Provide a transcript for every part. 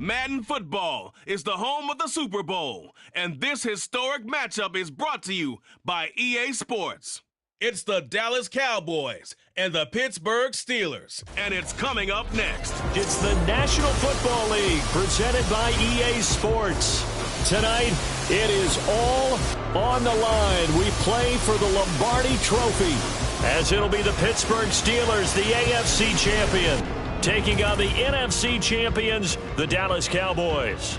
Madden football is the home of the Super Bowl, and this historic matchup is brought to you by EA Sports. It's the Dallas Cowboys and the Pittsburgh Steelers, and it's coming up next. It's the National Football League presented by EA Sports. Tonight, it is all on the line. We play for the Lombardi Trophy, as it'll be the Pittsburgh Steelers, the AFC champion, taking on the NFC champions, the Dallas Cowboys.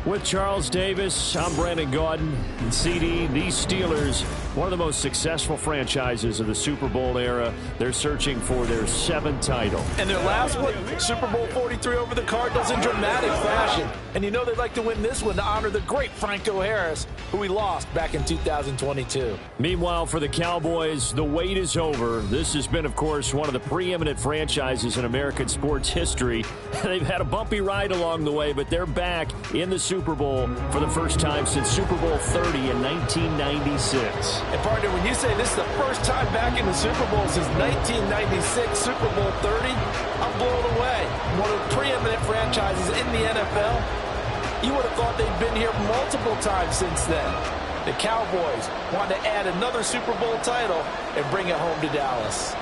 With Charles Davis, I'm Brandon Gaudin. And CD, these Steelers, one of the most successful franchises of the Super Bowl era. They're searching for their 7th title. And their last one, Super Bowl 43 over the Cardinals in dramatic fashion. And you know they'd like to win this one to honor the great Franco Harris, who we lost back in 2022. Meanwhile, for the Cowboys, the wait is over. This has been, of course, one of the preeminent franchises in American sports history. They've had a bumpy ride along the way, but they're back in the Super Bowl for the first time since Super Bowl 30 in 1996. And partner, when you say this is the first time back in the Super Bowl since 1996, Super Bowl 30, I'm blown away. One of the preeminent franchises in the NFL. You would have thought they'd been here multiple times since then. The Cowboys want to add another Super Bowl title and bring it home to Dallas.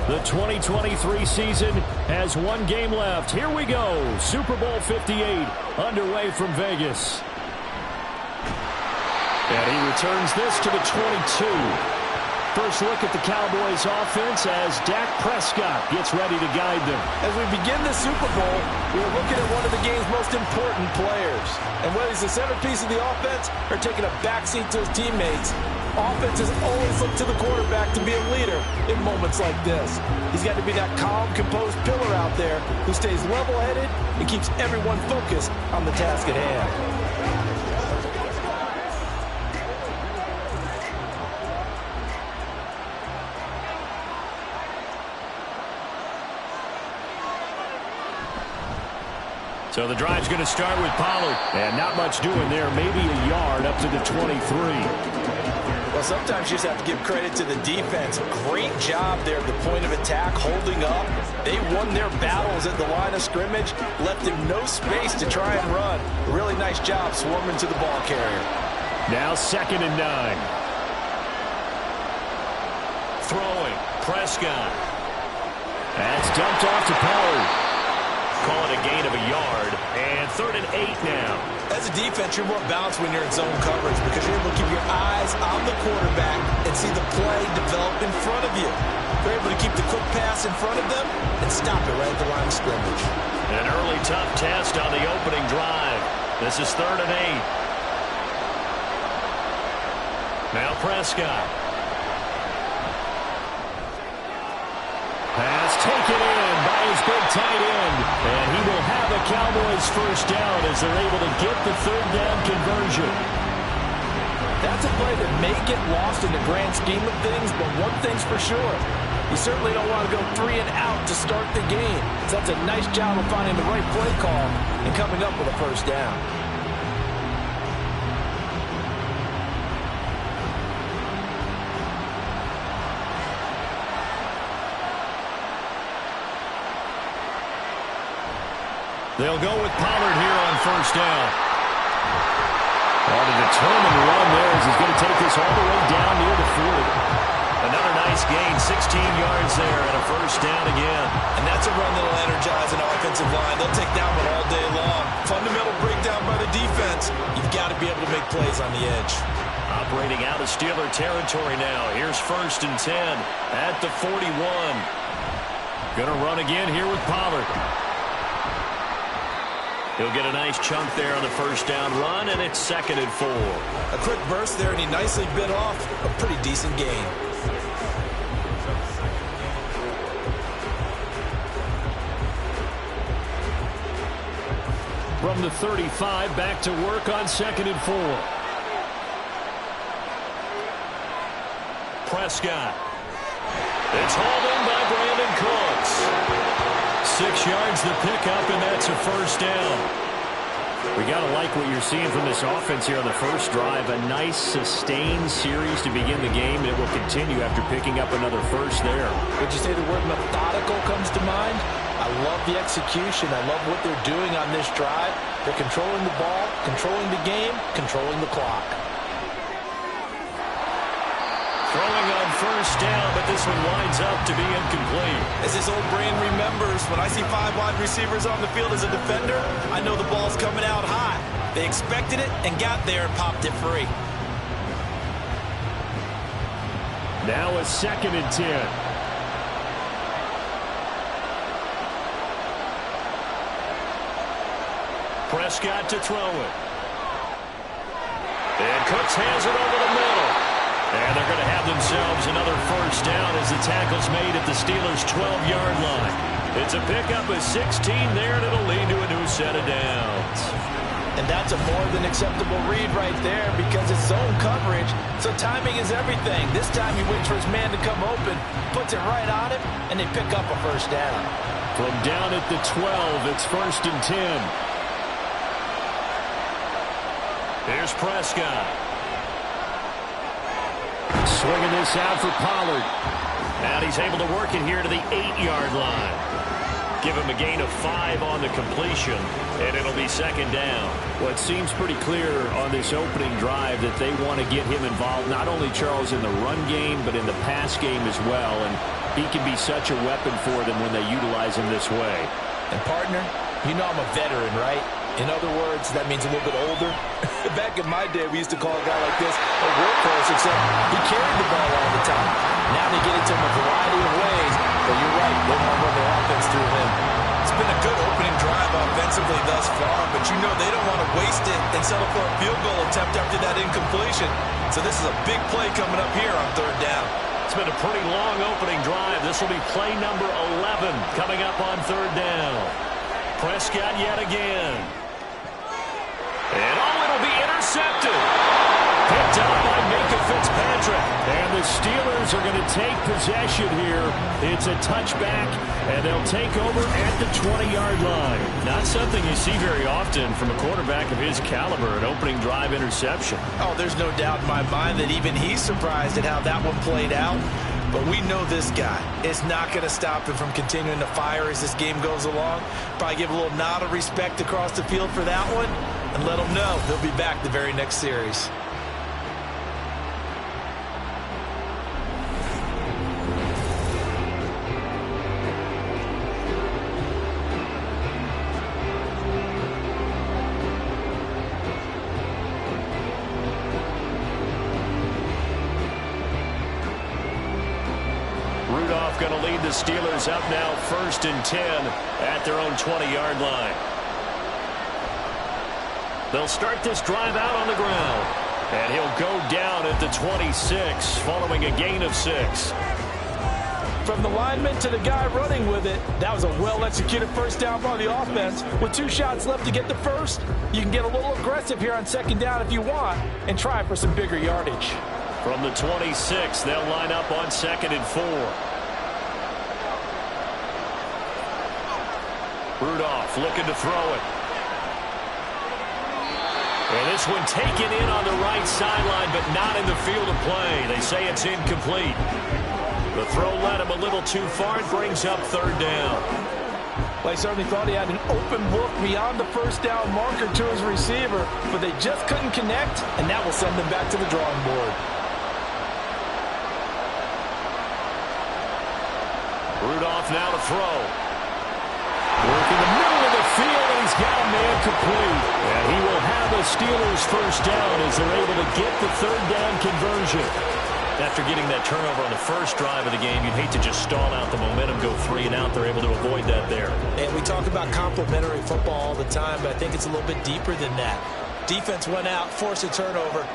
The 2023 season has one game left. Here we go. Super Bowl 58 underway from Vegas. And he returns this to the 22. First look at the Cowboys offense as Dak Prescott gets ready to guide them. As we begin the Super Bowl, we're looking at one of the game's most important players. And whether he's the centerpiece of the offense or taking a backseat to his teammates, offenses always look to the quarterback to be a leader in moments like this. He's got to be that calm, composed pillar out there who stays level-headed and keeps everyone focused on the task at hand. So the drive's going to start with Pollard. And not much doing there. Maybe a yard up to the 23. Well, sometimes you just have to give credit to the defense. Great job there at the point of attack, holding up. They won their battles at the line of scrimmage, left him no space to try and run. A really nice job swarming to the ball carrier. Now 2nd and 9. Throwing. Prescott. That's dumped off to Pollard. Call it a gain of a yard, and 3rd and 8 now. As a defense, you're more balanced when you're in zone coverage because you're able to keep your eyes on the quarterback and see the play develop in front of you. You're able to keep the quick pass in front of them and stop it right at the line of scrimmage. An early tough test on the opening drive. This is 3rd and 8. Now Prescott. Pass taken in by his big tight end. And he will have a Cowboys first down as they're able to get the 3rd down conversion. That's a play that may get lost in the grand scheme of things, but one thing's for sure. You certainly don't want to go 3 and out to start the game. So that's a nice job of finding the right play call and coming up with a first down. They'll go with Pollard here on first down. On a determined run there as he's going to take this all the way down near the 40. Another nice gain, 16 yards there and a first down again. And that's a run that'll energize an offensive line. They'll take that one all day long. Fundamental breakdown by the defense. You've got to be able to make plays on the edge. Operating out of Steeler territory now. Here's 1st and 10 at the 41. Going to run again here with Pollard. He'll get a nice chunk there on the first down run, and it's 2nd and 4. A quick burst there, and he nicely bit off a pretty decent gain. From the 35, back to work on 2nd and 4. Prescott. It's hauled in by Brandon Cook. 6. 6 yards the pickup, and that's a first down. We got to like what you're seeing from this offense here on the first drive. A nice, sustained series to begin the game, and it will continue after picking up another first there. Would you say the word methodical comes to mind? I love the execution. I love what they're doing on this drive. They're controlling the ball, controlling the game, controlling the clock. Throwing on first down, but this one winds up to be incomplete. As this old brain remembers, when I see 5 wide receivers on the field as a defender, I know the ball's coming out high. They expected it and got there and popped it free. Now a 2nd and 10. Prescott to throw it. And Cooks has it over the middle. And they're going to have themselves another first down as the tackle's made at the Steelers' 12-yard line. It's a pickup of 16 there, and it'll lead to a new set of downs. And that's a more than acceptable read right there because it's zone coverage, so timing is everything. This time he waits for his man to come open, puts it right on him, and they pick up a first down. From down at the 12, it's 1st and 10. Here's Prescott. Swinging this out for Pollard. And he's able to work it here to the 8-yard line. Give him a gain of 5 on the completion, and it'll be 2nd down. Well, it seems pretty clear on this opening drive that they want to get him involved, not only, Charles, in the run game, but in the pass game as well. And he can be such a weapon for them when they utilize him this way. And, partner, you know I'm a veteran, right? In other words, that means a little bit older. Back in my day, we used to call a guy like this a workhorse, except he carried the ball all the time. Now they get it to him a variety of ways. But you're right, they want to run their offense through him. It's been a good opening drive offensively thus far, but you know they don't want to waste it and settle for a field goal attempt after that incompletion. So this is a big play coming up here on 3rd down. It's been a pretty long opening drive. This will be play number 11 coming up on 3rd down. Prescott yet again. And it'll be intercepted. Picked up by Minka Fitzpatrick. And the Steelers are going to take possession here. It's a touchback, and they'll take over at the 20-yard line. Not something you see very often from a quarterback of his caliber, an opening drive interception. Oh, there's no doubt in my mind that even he's surprised at how that one played out. But we know this guy is not going to stop him from continuing to fire as this game goes along. Probably give a little nod of respect across the field for that one and let him know he'll be back the very next series. Going to lead the Steelers up now 1st and 10 at their own 20-yard line. They'll start this drive out on the ground. And he'll go down at the 26 following a gain of 6. From the lineman to the guy running with it, that was a well-executed first down by the offense. With 2 shots left to get the first, you can get a little aggressive here on 2nd down if you want and try for some bigger yardage. From the 26, they'll line up on 2nd and 4. Rudolph looking to throw it. And this one taken in on the right sideline, but not in the field of play. They say it's incomplete. The throw led him a little too far. It brings up 3rd down. Well, he certainly thought he had an open look beyond the first down marker to his receiver, but they just couldn't connect, and that will send them back to the drawing board. Rudolph now to throw. Working the middle of the field, and he's got a man complete. And he will have a Steelers first down as they're able to get the 3rd down conversion. After getting that turnover on the first drive of the game, you'd hate to just stall out the momentum, go 3 and out. They're able to avoid that there. And we talk about complementary football all the time, but I think it's a little bit deeper than that. Defense went out, forced a turnover,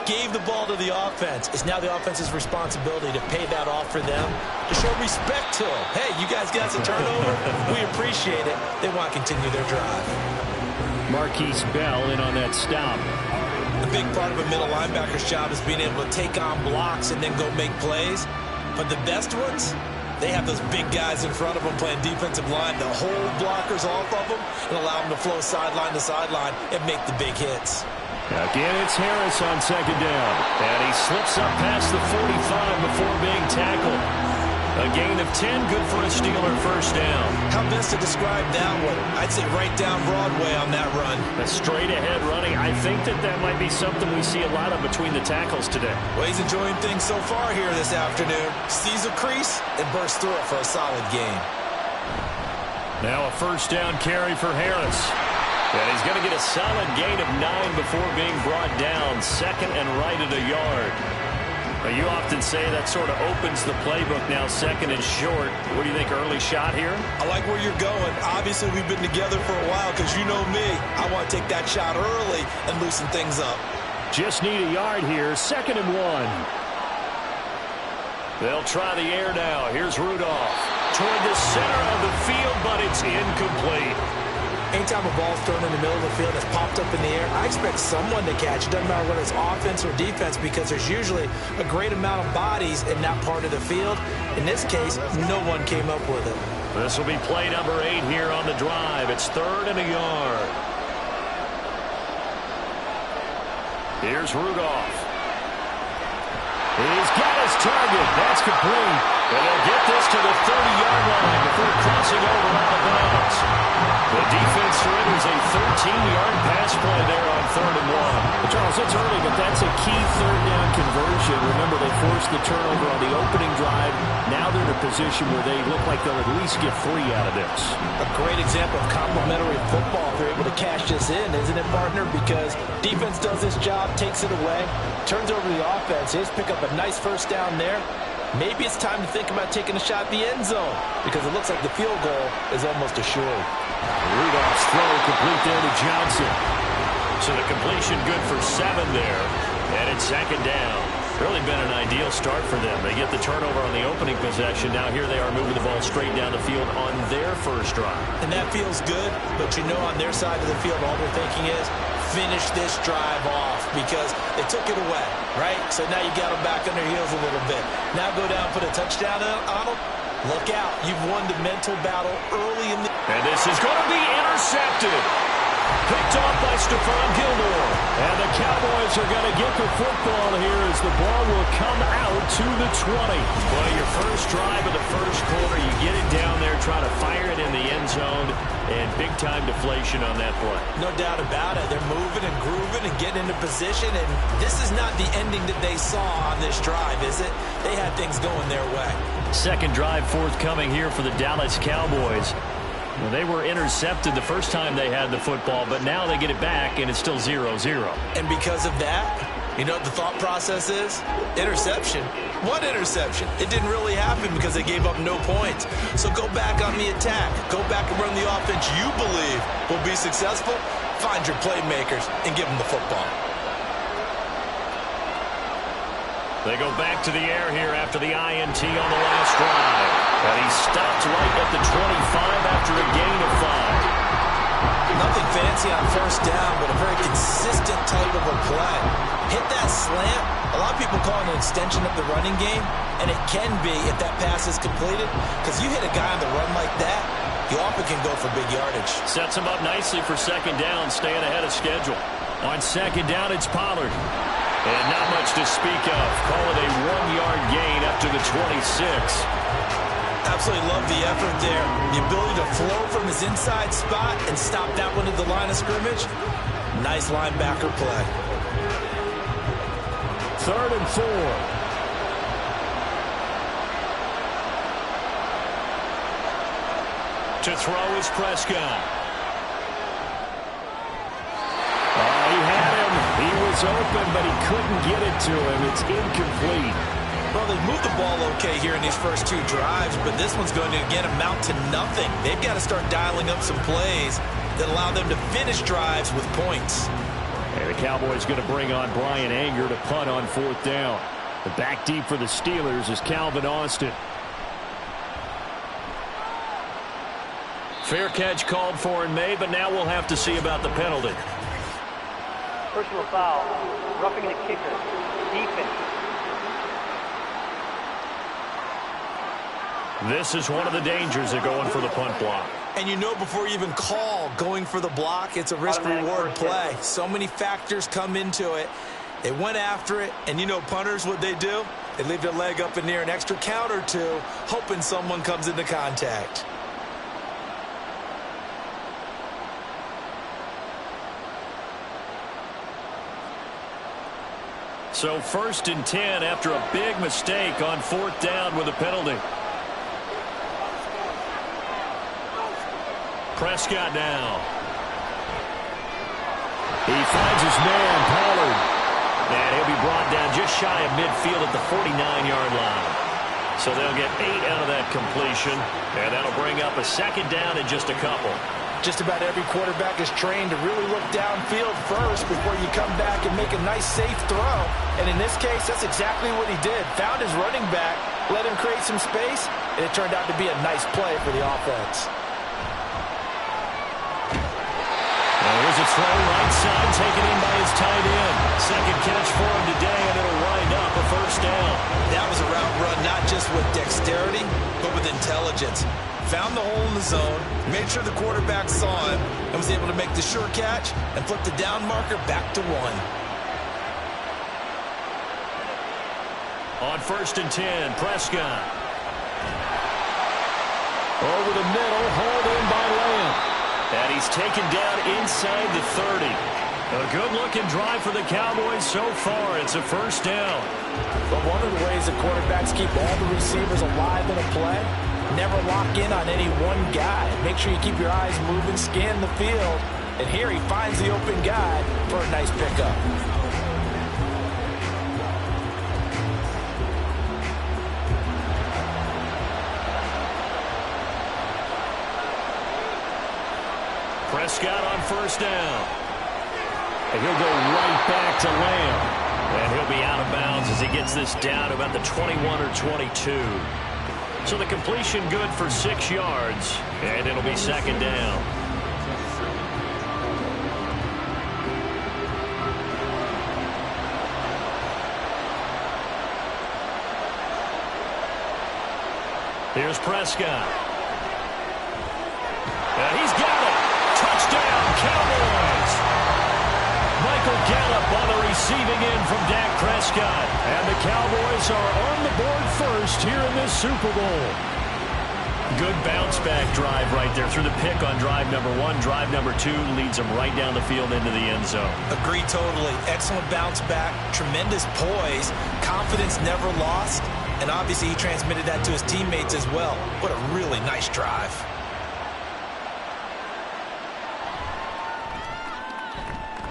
gave the ball to the offense. It's now the offense's responsibility to pay that off for them, to show respect to them. Hey, you guys got some turnover. We appreciate it. They want to continue their drive. Marquise Bell in on that stop. A big part of a middle linebacker's job is being able to take on blocks and then go make plays. But the best ones, They have those big guys in front of them playing defensive line to hold blockers off of them and allow them to flow sideline to sideline and make the big hits. Again, it's Harris on second down. And he slips up past the 45 before being tackled. A gain of 10, good for a Steeler first down. How best to describe that one? I'd say right down Broadway on that run. A straight-ahead running. I think that might be something we see a lot of between the tackles today. Well, he's enjoying things so far here this afternoon. Sees a crease and bursts through it for a solid gain. Now a first down carry for Harris. And he's going to get a solid gain of 9 before being brought down. Second and right at a yard. You often say that sort of opens the playbook now, second and short. What do you think, early shot here? I like where you're going. Obviously, we've been together for a while because you know me. I want to take that shot early and loosen things up. Just need a yard here, second and 1. They'll try the air now. Here's Rudolph. Toward the center of the field, but it's incomplete. Anytime a ball's thrown in the middle of the field that's popped up in the air, I expect someone to catch. It doesn't matter whether it's offense or defense because there's usually a great amount of bodies in that part of the field. In this case, no one came up with it. This will be play number 8 here on the drive. It's third and a yard. Here's Rudolph. He's got his target. That's complete. And they'll get this to the 30-yard line before crossing over out of bounds. The defense surrenders a 13-yard pass play there on third and 1. Well, Charles, it's early, but that's a key third down conversion. Remember, they forced the turnover on the opening drive. Now they're in a position where they look like they'll at least get 3 out of this. A great example of complementary football if they're able to cash this in, isn't it, partner? Because defense does this job, takes it away, turns over to the offense. They just pick up a nice first down there. Maybe it's time to think about taking a shot at the end zone because it looks like the field goal is almost assured. Rudolph's throw complete there to Johnson. So the completion good for 7 there. And it's second down. Really been an ideal start for them. They get the turnover on the opening possession. Now here they are moving the ball straight down the field on their first drive. And that feels good, but you know on their side of the field all they're thinking is finish this drive off because they took it away, right? So now you got them back on their heels a little bit. Now go down, put a touchdown on them. Look out. You've won the mental battle early in the... And this is going to be intercepted. Picked off by Stephon Gilmore. And the Cowboys are going to get the football here as the ball will come out to the 20. Well, your first drive of the first quarter, you get it down there, try to fire it in the end zone, and big-time deflation on that play. No doubt about it. They're moving and grooving and getting into position, and this is not the ending that they saw on this drive, is it? They had things going their way. Second drive forthcoming here for the Dallas Cowboys. Well, they were intercepted the first time they had the football, but now they get it back, and it's still 0-0. And because of that, you know what the thought process is? Interception. What interception? It didn't really happen because they gave up no points. So go back on the attack. Go back and run the offense you believe will be successful. Find your playmakers and give them the football. They go back to the air here after the INT on the last drive. And he stopped right at the 25 after a gain of 5. Nothing fancy on first down, but a very consistent type of a play. Hit that slant. A lot of people call it an extension of the running game, and it can be if that pass is completed, because you hit a guy on the run like that, you often can go for big yardage. Sets him up nicely for second down, staying ahead of schedule. On second down, it's Pollard. And not much to speak of. Call it a 1-yard gain up to the 26. Absolutely love the effort there. The ability to flow from his inside spot and stop that one at the line of scrimmage. Nice linebacker play. Third and 4. To throw is Prescott. He had him. He was open, but he couldn't get it to him. It's incomplete. Well, they moved the ball okay here in these first 2 drives, but this one's going to, again, amount to nothing. They've got to start dialing up some plays that allow them to finish drives with points. And the Cowboys going to bring on Brian Anger to punt on 4th down. The back deep for the Steelers is Calvin Austin. Fair catch called for and made, but now we'll have to see about the penalty. Personal foul, roughing the kicker, defense. This is one of the dangers of going for the punt block. And you know before you even call going for the block, it's a risk-reward play. So many factors come into it. They went after it, and you know punters, what they do? They leave their leg up in the air an extra count or two, hoping someone comes into contact. So 1st and 10 after a big mistake on 4th down with a penalty. Prescott now. He finds his man, Pollard. And he'll be brought down just shy of midfield at the 49-yard line. So they'll get 8 out of that completion. And that'll bring up a 2nd down in just a couple. Just about every quarterback is trained to really look downfield first before you come back and make a nice, safe throw. And in this case, that's exactly what he did. Found his running back, let him create some space, and it turned out to be a nice play for the offense. Here's a throw right side taken in by his tight end. 2nd catch for him today, and it'll wind up a 1st down. That was a route run not just with dexterity, but with intelligence. Found the hole in the zone, made sure the quarterback saw him, and was able to make the sure catch and flip the down marker back to 1. On 1st and 10, Prescott. Over the middle, hauled in by Lamb. And he's taken down inside the 30. A good-looking drive for the Cowboys so far. It's a 1st down. But one of the ways the quarterbacks keep all the receivers alive in a play, never lock in on any one guy. Make sure you keep your eyes moving, scan the field. And here he finds the open guy for a nice pickup. Prescott on 1st down. And he'll go right back to Lamb. And he'll be out of bounds as he gets this down about the 21 or 22. So the completion good for 6 yards. And it'll be 2nd down. Here's Prescott. And he's got it. Touchdown, Cowboys! Michael Gallup on the receiving end from Dak Prescott. And the Cowboys are on the board first here in this Super Bowl. Good bounce-back drive right there through the pick on drive number 1. Drive number 2 leads them right down the field into the end zone. Agree totally. Excellent bounce-back, tremendous poise, confidence never lost, and obviously he transmitted that to his teammates as well. What a really nice drive.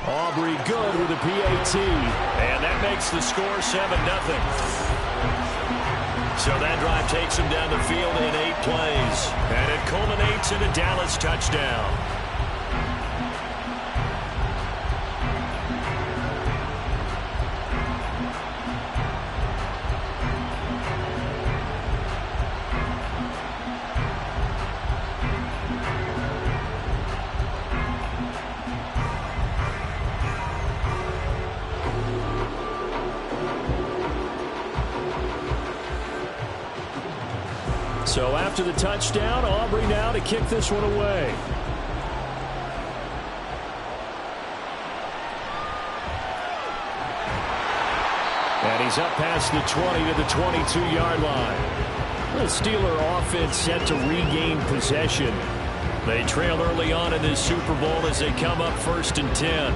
Aubrey good with a PAT. And that makes the score 7-0. So that drive takes him down the field in 8 plays. And it culminates in a Dallas touchdown. So after the touchdown, Aubrey now to kick this one away. And he's up past the 20 to the 22-yard line. The Steeler offense set to regain possession. They trail early on in this Super Bowl as they come up 1st and 10.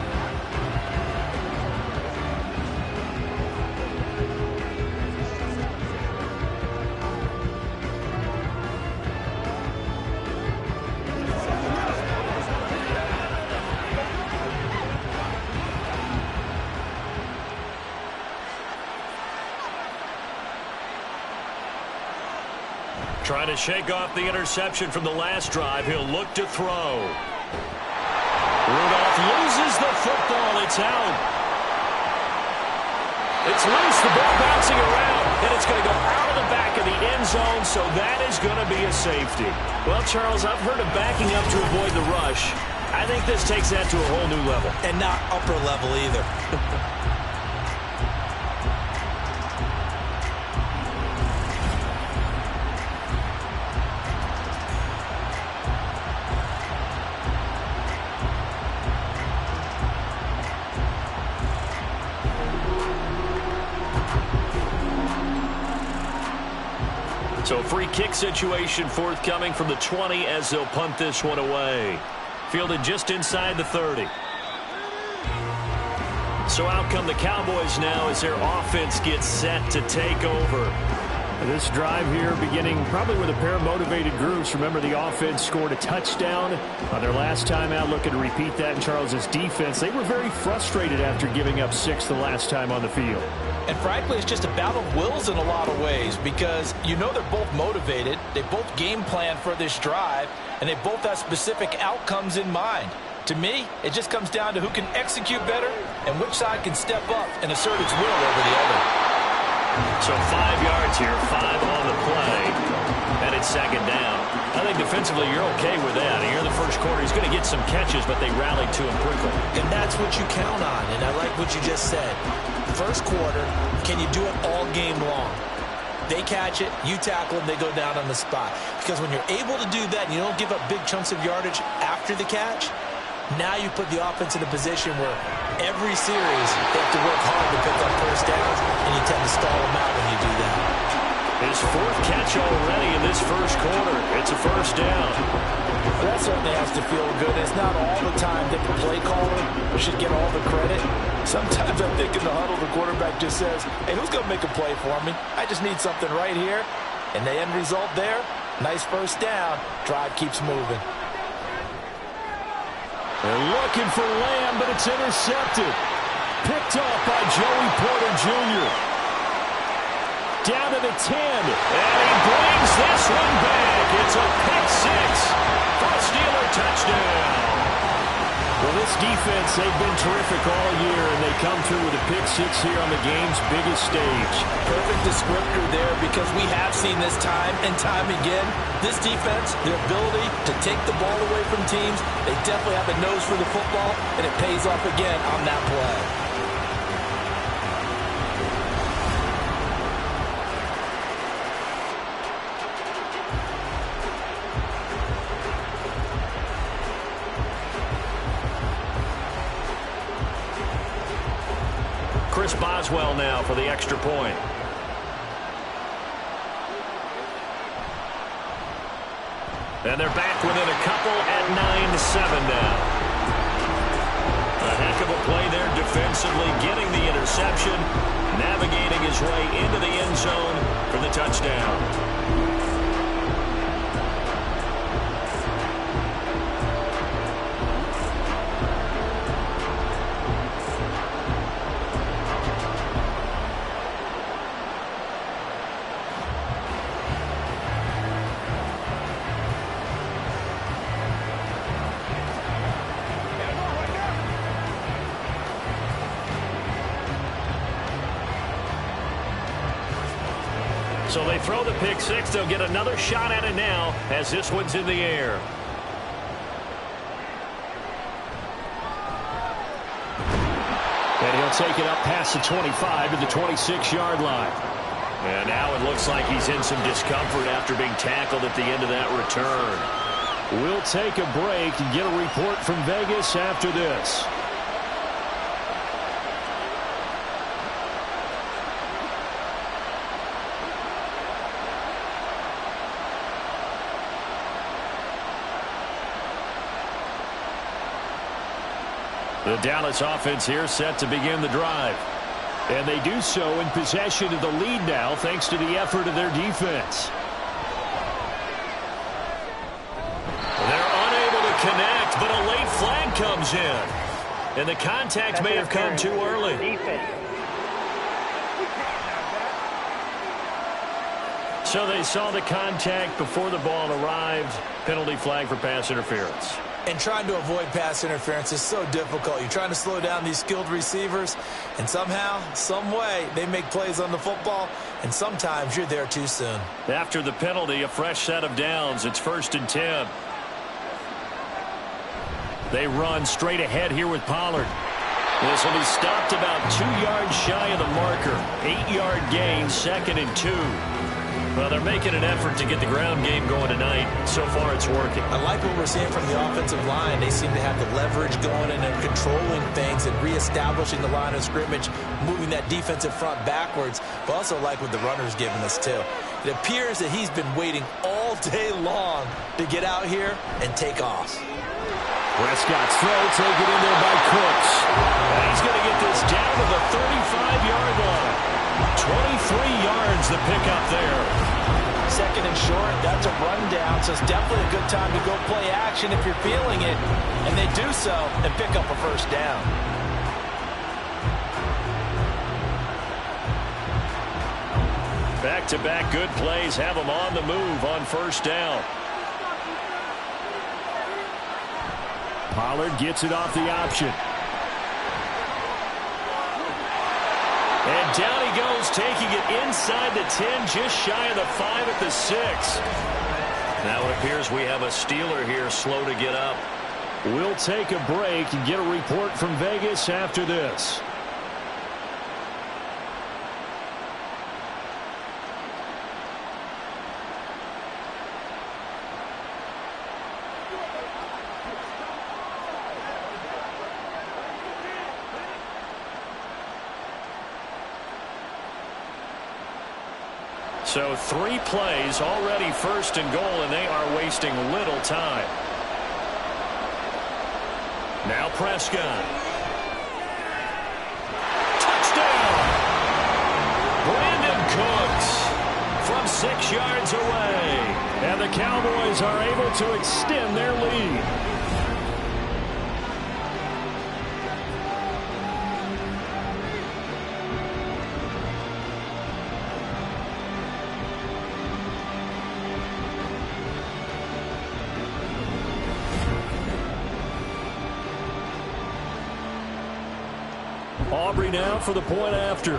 Trying to shake off the interception from the last drive. He'll look to throw. Rudolph loses the football. It's out. It's loose. The ball bouncing around. And it's going to go out of the back of the end zone. So that is going to be a safety. Well, Charles, I've heard of backing up to avoid the rush. I think this takes that to a whole new level. And not upper level either. So free kick situation forthcoming from the 20 as they'll punt this one away. Fielded just inside the 30. So out come the Cowboys now as their offense gets set to take over. This drive here beginning probably with a pair of motivated groups. Remember, the offense scored a touchdown on their last time out, looking to repeat that in Charles' defense. They were very frustrated after giving up 6 the last time on the field. And frankly, it's just a battle of wills in a lot of ways because you know they're both motivated. They both game plan for this drive, and they both have specific outcomes in mind. To me, it just comes down to who can execute better and which side can step up and assert its will over the other. So 5 yards here, 5 on the play, and it's second down. I think defensively you're okay with that. Here in the first quarter, he's going to get some catches, but they rallied to him quickly. And that's what you count on, and I like what you just said. First quarter, can you do it all game long? They catch it, you tackle them, they go down on the spot. Because when you're able to do that and you don't give up big chunks of yardage after the catch, now you put the offense in a position where every series they have to work hard to pick up first downs, and you tend to stall them out when you do that. His 4th catch already in this first quarter. It's a first down. That certainly has to feel good. It's not all the time that the play caller should get all the credit. Sometimes I think in the huddle the quarterback just says, hey, who's going to make a play for me? I just need something right here. And the end result there, nice first down. Drive keeps moving. They're looking for Lamb, but it's intercepted. Picked off by Joey Porter Jr. Down to the 10. And he brings this one back. It's a pick 6 for a Steeler touchdown. Well, this defense, they've been terrific all year, and they come through with a pick 6 here on the game's biggest stage. Perfect descriptor there because we have seen this time and time again. This defense, their ability to take the ball away from teams, they definitely have a nose for the football, and it pays off again on that play. Chris Boswell now for the extra point. And they're back within a couple at 9-7 now. A heck of a play there defensively, getting the interception, navigating his way into the end zone for the touchdown. So they throw the pick 6. They'll get another shot at it now as this one's in the air. And he'll take it up past the 25 to the 26-yard line. And now it looks like he's in some discomfort after being tackled at the end of that return. We'll take a break and get a report from Vegas after this. The Dallas offense here set to begin the drive. And they do so in possession of the lead now thanks to the effort of their defense. They're unable to connect, but a late flag comes in. And the contact may have come too early. So they saw the contact before the ball arrived. Penalty flag for pass interference. And trying to avoid pass interference is so difficult. You're trying to slow down these skilled receivers, and somehow, some way, they make plays on the football, and sometimes you're there too soon. After the penalty, a fresh set of downs. It's 1st and 10. They run straight ahead here with Pollard. This will be stopped about 2 yards shy of the marker. 8-yard gain, 2nd and 2. Well, they're making an effort to get the ground game going tonight. So far, it's working. I like what we're seeing from the offensive line. They seem to have the leverage going and they're controlling things and reestablishing the line of scrimmage, moving that defensive front backwards. But also like what the runner's giving us, too. It appears that he's been waiting all day long to get out here and take off. Prescott's throw taken in there by Cooks. And he's going to get this down to the 35-yard line. 23 yards the pickup there. Second and short, that's a rundown, so it's definitely a good time to go play action if you're feeling it. And they do so and pick up a first down. Back-to-back good plays have them on the move on first down. Pollard gets it off the option. And down he goes, taking it inside the 10, just shy of the 5 at the 6. Now it appears we have a Steeler here slow to get up. We'll take a break and get a report from Vegas after this. So 3 plays, already first and goal, and they are wasting little time. Now Prescott. Touchdown! Brandon Cooks from 6 yards away. And the Cowboys are able to extend their lead. Aubrey now for the point after.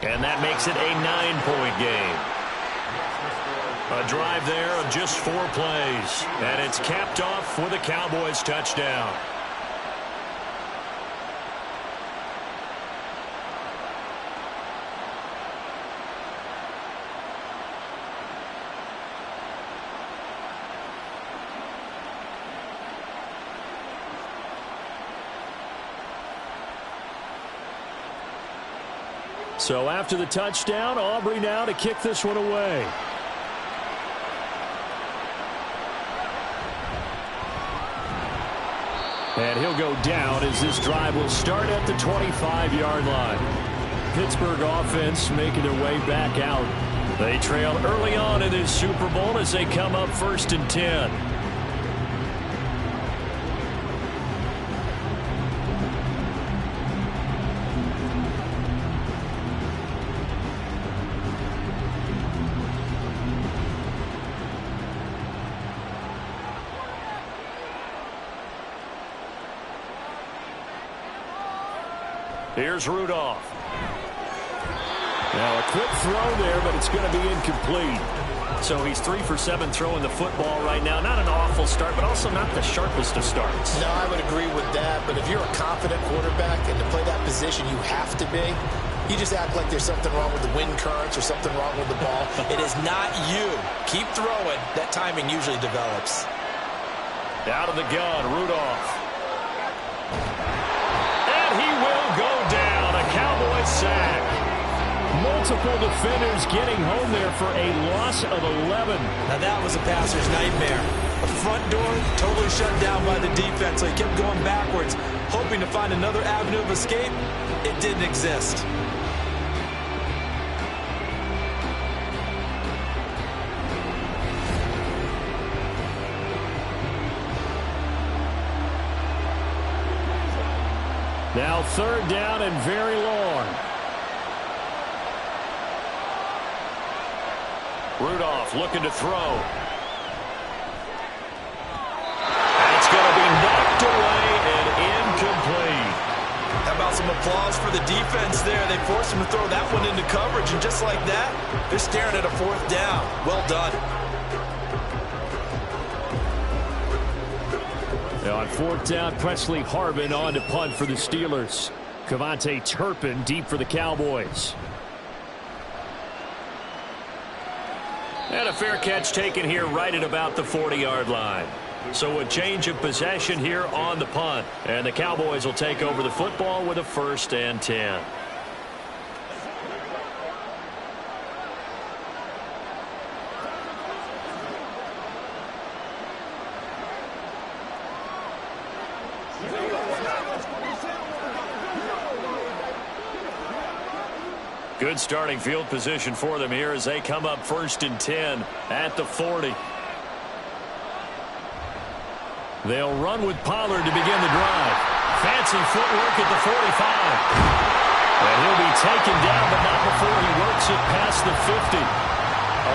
And that makes it a 9-point game. A drive there of just 4 plays. And it's capped off with a Cowboys touchdown. So after the touchdown, Aubrey now to kick this one away. And he'll go down as this drive will start at the 25-yard line. Pittsburgh offense making their way back out. They trail early on in this Super Bowl as they come up 1st and 10. Here's Rudolph. Now a quick throw there, but it's going to be incomplete. So he's 3 for 7 throwing the football right now. Not an awful start, but also not the sharpest of starts. No, I would agree with that. But if you're a confident quarterback and to play that position you have to be, you just act like there's something wrong with the wind currents or something wrong with the ball. It is not you. Keep throwing. That timing usually develops. Out of the gun, Rudolph. He will go down. A Cowboys sack. Multiple defenders getting home there for a loss of 11. Now that was a passer's nightmare. The front door totally shut down by the defense, so he kept going backwards, hoping to find another avenue of escape. It didn't exist. Now 3rd down and very long. Rudolph looking to throw. And it's going to be knocked away and incomplete. How about some applause for the defense there? They forced him to throw that one into coverage, and just like that, they're staring at a 4th down. Well done. Now on 4th down, Presley Harvin on to punt for the Steelers. Cavante Turpin deep for the Cowboys. And a fair catch taken here right at about the 40-yard line. So a change of possession here on the punt. And the Cowboys will take over the football with a 1st and 10. Good starting field position for them here as they come up 1st and 10 at the 40. They'll run with Pollard to begin the drive. Fancy footwork at the 45. And he'll be taken down, but not before he works it past the 50.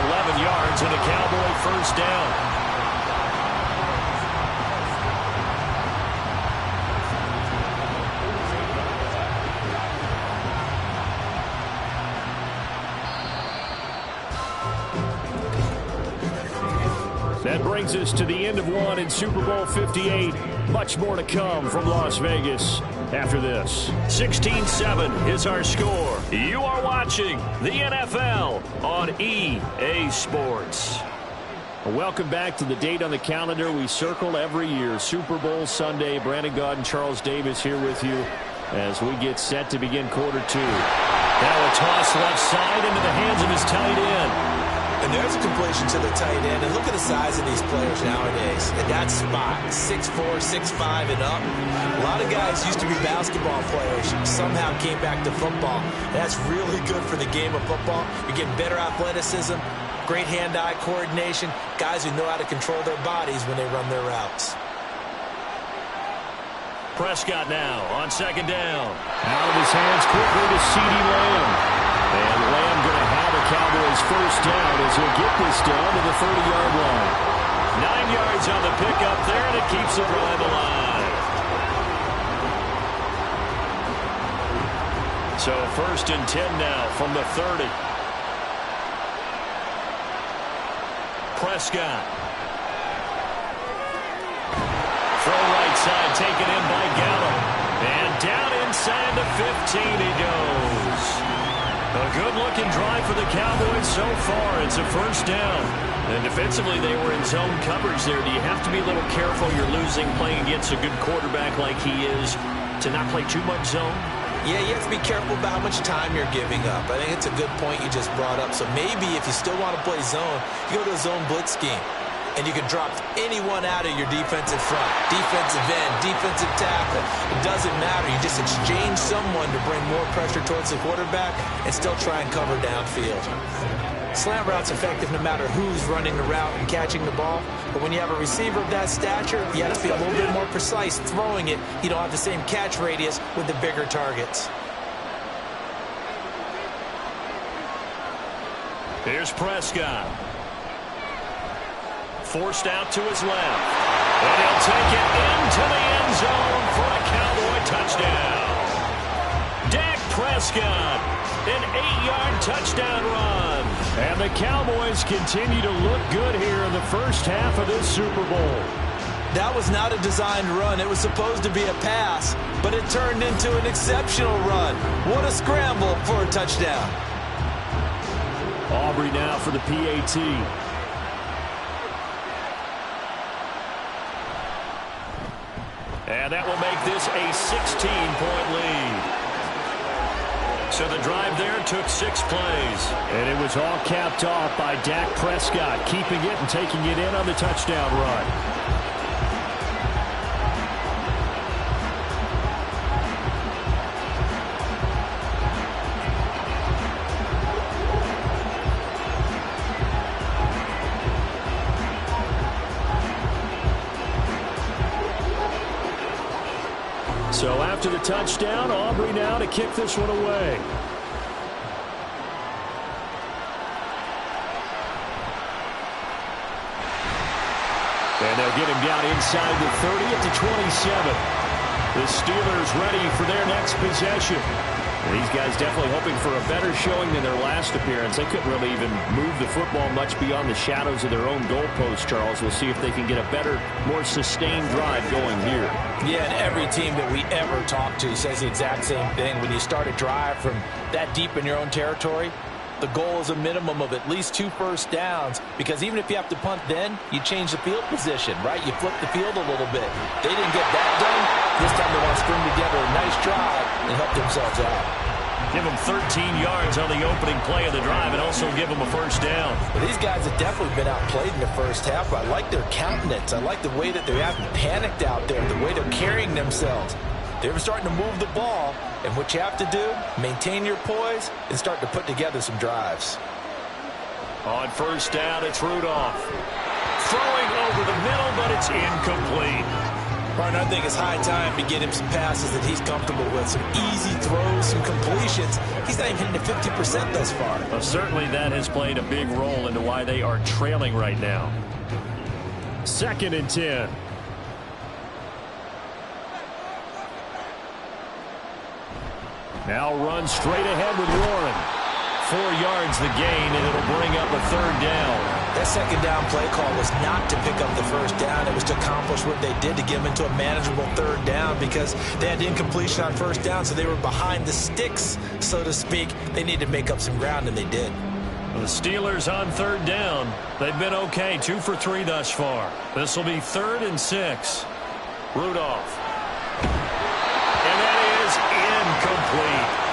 11 yards and a Cowboy 1st down. That brings us to the end of one in Super Bowl 58. Much more to come from Las Vegas after this. 16-7 is our score. You are watching the NFL on EA Sports. Welcome back to the date on the calendar we circle every year. Super Bowl Sunday. Brandon Gaud and Charles Davis here with you as we get set to begin quarter 2. Now a toss left side into the hands of his tight end. And there's a completion to the tight end. And look at the size of these players nowadays. At that spot, 6'4", 6'5", and up. A lot of guys used to be basketball players, somehow came back to football. And that's really good for the game of football. You're getting better athleticism, great hand-eye coordination, guys who know how to control their bodies when they run their routes. Prescott now on 2nd down. Out of his hands quickly to CeeDee Lamb. And Lamb going to have a Cowboys 1st down as he'll get this down to the 30-yard line. 9 yards on the pickup there, and it keeps the drive alive. So 1st and 10 now from the 30. Prescott. Throw right side taken in by Gallup. And down inside the 15 he goes. A good-looking drive for the Cowboys so far. It's a 1st down. And defensively, they were in zone coverage there. Do you have to be a little careful? You're losing playing against a good quarterback like he is to not play too much zone? Yeah, you have to be careful about how much time you're giving up. I think it's a good point you just brought up. So maybe if you still want to play zone, you go to a zone blitz scheme. And you can drop anyone out of your defensive front, defensive end, defensive tackle. It doesn't matter. You just exchange someone to bring more pressure towards the quarterback and still try and cover downfield. Slant route's effective no matter who's running the route and catching the ball. But when you have a receiver of that stature, you have to be a little bit more precise throwing it. You don't have the same catch radius with the bigger targets. Here's Prescott. Forced out to his left. And he'll take it into the end zone for a Cowboy touchdown. Dak Prescott, an 8-yard touchdown run. And the Cowboys continue to look good here in the 1st half of this Super Bowl. That was not a designed run. It was supposed to be a pass, but it turned into an exceptional run. What a scramble for a touchdown. Aubrey now for the PAT. And that will make this a 16-point lead. So the drive there took 6 plays. And it was all capped off by Dak Prescott, keeping it and taking it in on the touchdown run. So after the touchdown, Aubrey now to kick this one away. And they'll get him down inside the 30 at the 27. The Steelers ready for their next possession. These guys definitely hoping for a better showing than their last appearance. They couldn't really even move the football much beyond the shadows of their own goalpost, Charles. We'll see if they can get a better, more sustained drive going here. Yeah, and every team that we ever talk to says the exact same thing. When you start a drive from that deep in your own territory, the goal is a minimum of at least 2 first downs, because even if you have to punt then, you change the field position, right? You flip the field a little bit. They didn't get that done. This time they want to string together a nice drive and help themselves out. Give them 13 yards on the opening play of the drive and also give them a first down. Well, these guys have definitely been outplayed in the first half, but I like their countenance. I like the way that they haven't panicked out there, the way they're carrying themselves. They're starting to move the ball, and what you have to do, maintain your poise and start to put together some drives. On first down, it's Rudolph. Throwing over the middle, but it's incomplete. Partner, I think it's high time to get him some passes that he's comfortable with, some easy throws, some completions. He's not even hitting the 50% thus far. Well, certainly that has played a big role into why they are trailing right now. 2nd and 10. Now run straight ahead with Warren. 4 yards the gain, and it'll bring up a 3rd down. That 2nd down play call was not to pick up the first down. It was to accomplish what they did, to get them into a manageable 3rd down, because they had incompletion on first down, so they were behind the sticks, so to speak. They needed to make up some ground, and they did. The Steelers on 3rd down. They've been okay, 2 for 3 thus far. This will be 3rd and 6. Rudolph. And that is incomplete.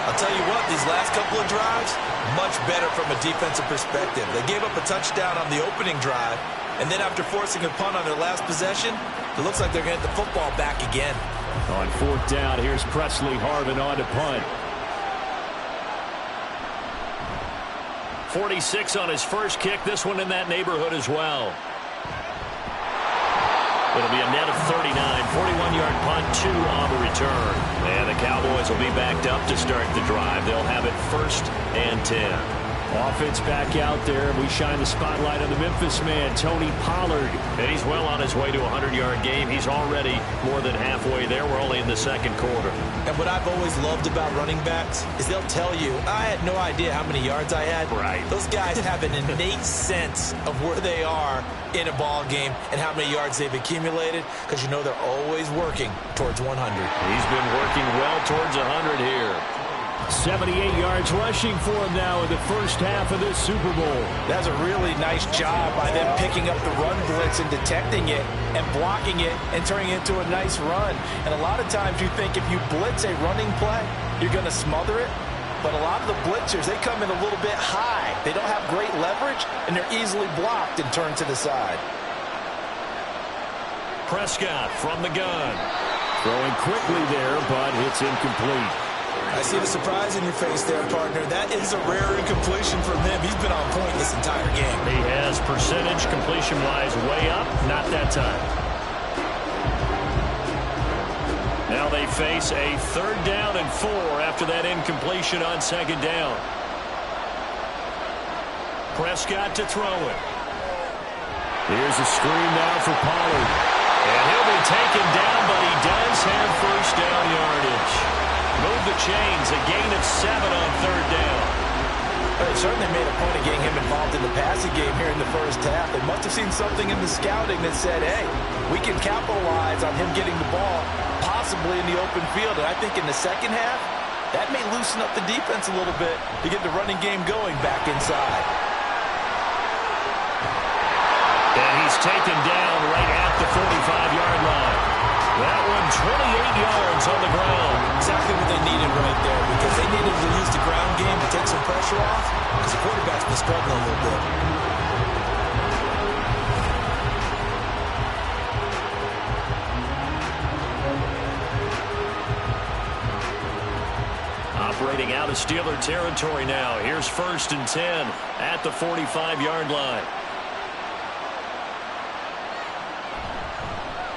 I'll tell you what, these last couple of drives, much better from a defensive perspective. They gave up a touchdown on the opening drive, and then after forcing a punt on their last possession, it looks like they're going to get the football back again. On 4th down, here's Presley Harvin on to punt. 46 on his first kick. This one in that neighborhood as well. It'll be a net of 39, 41-yard punt, 2 on the return. And the Cowboys will be backed up to start the drive. They'll have it 1st and 10. Offense back out there, and we shine the spotlight on the Memphis man, Tony Pollard. And he's well on his way to a 100-yard game. He's already more than halfway there. We're only in the 2nd quarter. And what I've always loved about running backs is they'll tell you, I had no idea how many yards I had. Right. Those guys have an innate sense of where they are in a ball game and how many yards they've accumulated, because you know they're always working towards 100. He's been working well towards 100 here. 78 yards rushing for him now in the first half of this Super Bowl. That's a really nice job by them picking up the run blitz and detecting it and blocking it and turning it into a nice run. And a lot of times you think if you blitz a running play, you're going to smother it. But a lot of the blitzers, they come in a little bit high. They don't have great leverage, and they're easily blocked and turned to the side. Prescott from the gun. Throwing quickly there, but it's incomplete. I see the surprise in your face there, partner. That is a rare incompletion from him. He's been on point this entire game. He has percentage completion-wise way up. Not that time. Now they face a 3rd down and 4 after that incompletion on 2nd down. Prescott to throw it. Here's a screen now for Pollard. And he'll be taken down, but he does have first down yardage. Move the chains, a gain of 7 on 3rd down. They certainly made a point of getting him involved in the passing game here in the first half. They must have seen something in the scouting that said, hey, we can capitalize on him getting the ball, possibly in the open field. And I think in the second half, that may loosen up the defense a little bit to get the running game going back inside. And he's taken down right at the 45-yard line. That one, 28 yards on the ground. Exactly what they needed right there, because they needed to use the ground game to take some pressure off, because the quarterback's been struggling a little bit. Operating out of Steeler territory now. Here's 1st and 10 at the 45-yard line.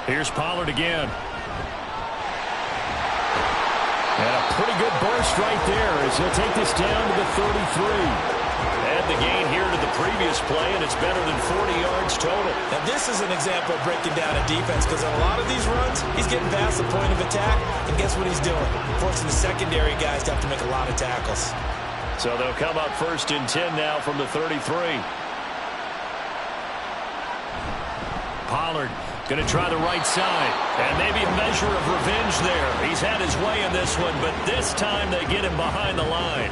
Here's Pollard again. And a pretty good burst right there as he'll take this down to the 33. Add the gain here to the previous play, and it's better than 40 yards total. And this is an example of breaking down a defense, because on a lot of these runs, he's getting past the point of attack, and guess what he's doing? Forcing the secondary guys to have to make a lot of tackles. So they'll come up 1st and 10 now from the 33. Pollard going to try the right side, and maybe a measure of revenge there. He's had his way in this one, but this time they get him behind the line.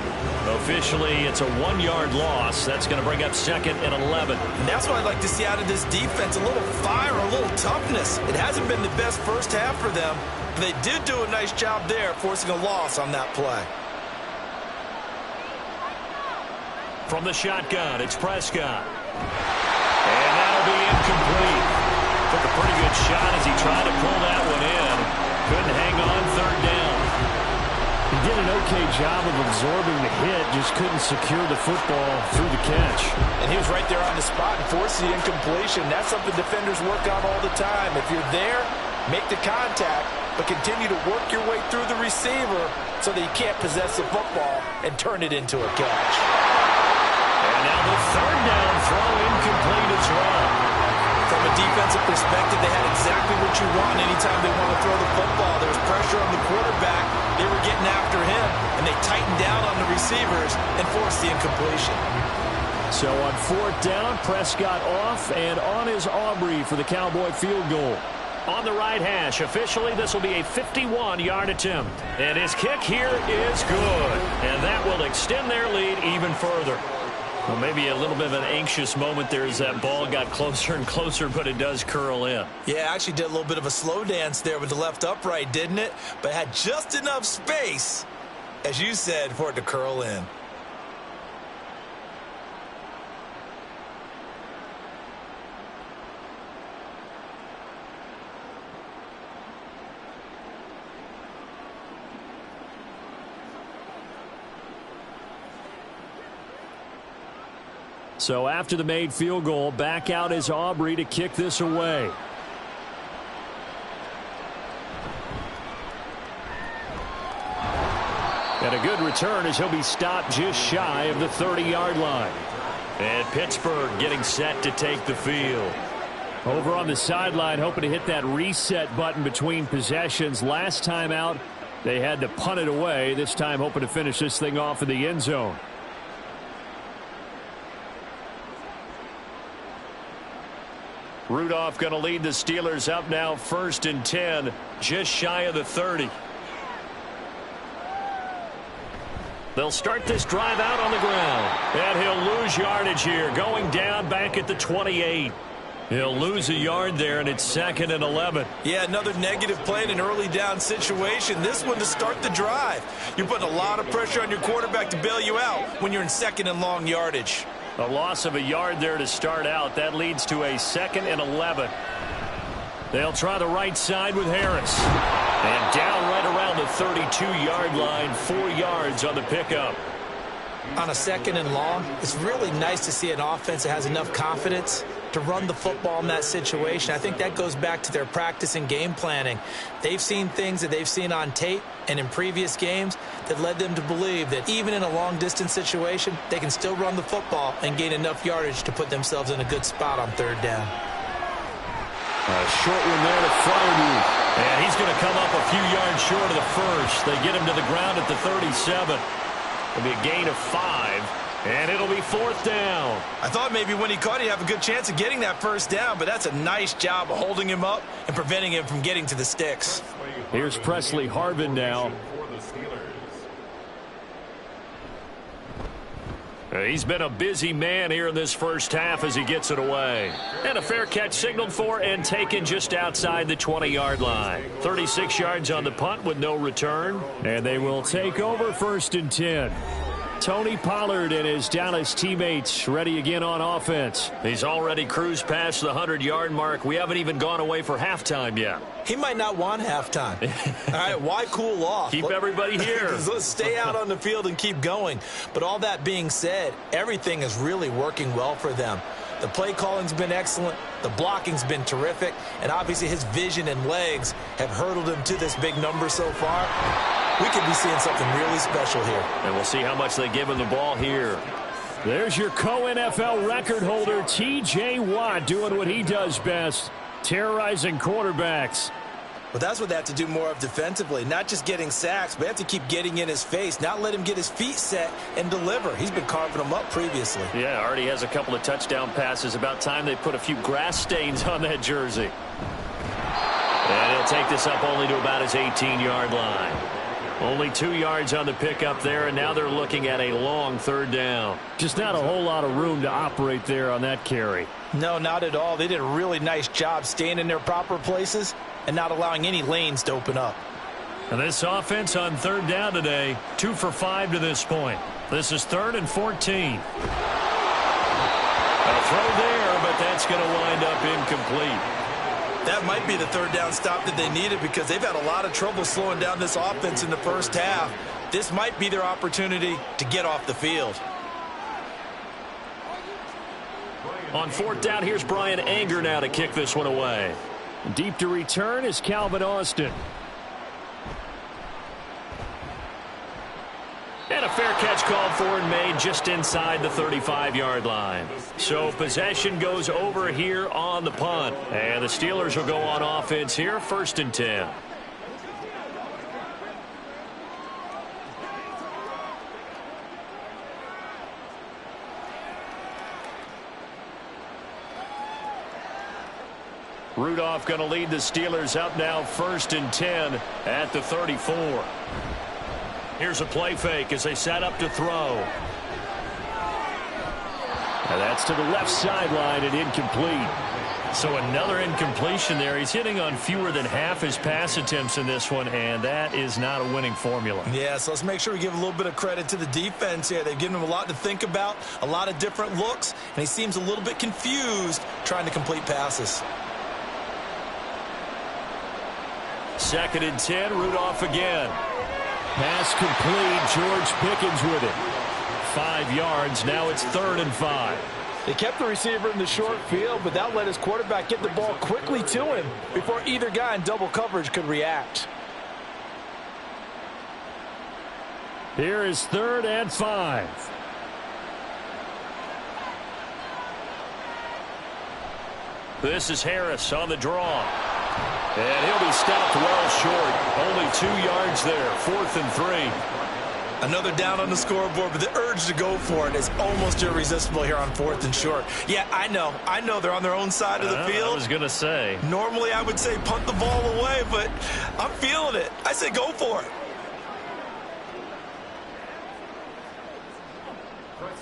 Officially, it's a 1-yard loss. That's going to bring up 2nd and 11. And that's what I'd like to see out of this defense, a little fire, a little toughness. It hasn't been the best first half for them, but they did do a nice job there, forcing a loss on that play. From the shotgun, it's Prescott. And that'll be incomplete. Took a pretty good shot as he tried to pull that one in. Couldn't hang on 3rd down. He did an okay job of absorbing the hit, just couldn't secure the football through the catch. And he was right there on the spot and forced the incompletion. That's something defenders work on all the time. If you're there, make the contact, but continue to work your way through the receiver so that you can't possess the football and turn it into a catch. And now the 3rd down throw incomplete as well. From a defensive perspective, they had exactly what you want anytime they want to throw the football. There was pressure on the quarterback. They were getting after him, and they tightened down on the receivers and forced the incompletion. So on 4th down, Prescott off, and on is Aubrey for the Cowboy field goal. On the right hash, officially this will be a 51-yard attempt. And his kick here is good. And that will extend their lead even further. Well, maybe a little bit of an anxious moment there as that ball got closer and closer, but it does curl in. Yeah, actually did a little bit of a slow dance there with the left upright, didn't it? But had just enough space, as you said, for it to curl in. So after the made field goal, back out is Aubrey to kick this away. And a good return as he'll be stopped just shy of the 30-yard line. And Pittsburgh getting set to take the field. Over on the sideline, hoping to hit that reset button between possessions. Last time out, they had to punt it away. This time hoping to finish this thing off in the end zone. Rudolph going to lead the Steelers up now 1st and 10, just shy of the 30. They'll start this drive out on the ground. And he'll lose yardage here, going down back at the 28. He'll lose a yard there, and it's 2nd and 11. Yeah, another negative play in an early down situation. This one to start the drive. You're putting a lot of pressure on your quarterback to bail you out when you're in 2nd and long yardage. A loss of a yard there to start out. That leads to a 2nd and 11. They'll try the right side with Harris. And down right around the 32-yard line, 4 yards on the pickup. On a 2nd and long, it's really nice to see an offense that has enough confidence to run the football in that situation. I think that goes back to their practice and game planning. They've seen things that they've seen on tape and in previous games that led them to believe that even in a long-distance situation, they can still run the football and gain enough yardage to put themselves in a good spot on 3rd down. A short one there to Freiermuth. And he's going to come up a few yards short of the first. They get him to the ground at the 37. It'll be a gain of 5. And it'll be 4th down. I thought maybe when he caught it, he'd have a good chance of getting that 1st down, but that's a nice job of holding him up and preventing him from getting to the sticks. Here's Presley Harvin now. He's been a busy man here in this first half as he gets it away. And a fair catch signaled for and taken just outside the 20-yard line. 36 yards on the punt with no return. And they will take over 1st and 10. Tony Pollard and his Dallas teammates ready again on offense. He's already cruised past the 100-yard mark. We haven't even gone away for halftime yet. He might not want halftime. All right, why cool off? Keep everybody here. Let's stay out on the field and keep going. But all that being said, everything is really working well for them. The play calling's been excellent. The blocking's been terrific. And obviously his vision and legs have hurdled him to this big number so far. We could be seeing something really special here. And we'll see how much they give him the ball here. There's your co-NFL record holder, T.J. Watt, doing what he does best, terrorizing quarterbacks. Well, that's what they have to do more of defensively, not just getting sacks, but they have to keep getting in his face, not let him get his feet set and deliver. He's been carving them up previously. Yeah, already has a couple of touchdown passes. About time they put a few grass stains on that jersey. And he'll take this up only to about his 18-yard line. Only 2 yards on the pickup there, and now they're looking at a long third down. Just not a whole lot of room to operate there on that carry. No, not at all. They did a really nice job staying in their proper places and not allowing any lanes to open up. And this offense on third down today, 2 for 5 to this point. This is 3rd and 14. A throw there, but that's going to wind up incomplete. That might be the third down stop that they needed because they've had a lot of trouble slowing down this offense in the first half. This might be their opportunity to get off the field. On 4th down, here's Brian Anger now to kick this one away. Deep to return is Calvin Austin. And a fair catch called for and made just inside the 35-yard line. So possession goes over here on the punt. And the Steelers will go on offense here, 1st and 10. Rudolph going to lead the Steelers up now, 1st and 10 at the 34. Here's a play fake as they set up to throw. And that's to the left sideline and incomplete. So another incompletion there. He's hitting on fewer than half his pass attempts in this one, and that is not a winning formula. Yeah, so let's make sure we give a little bit of credit to the defense here. They've given him a lot to think about, a lot of different looks, and he seems a little bit confused trying to complete passes. 2nd and 10, Rudolph again. Pass complete, George Pickens with it. 5 yards, now it's 3rd and 5. They kept the receiver in the short field, but that let his quarterback get the ball quickly to him before either guy in double coverage could react. Here is 3rd and 5. This is Harris on the draw. And he'll be stopped well short. Only 2 yards there. 4th and 3. Another down on the scoreboard, but the urge to go for it is almost irresistible here on 4th and short. Yeah, I know they're on their own side of the field. I was going to say. Normally I would say punt the ball away, but I'm feeling it. I say go for it.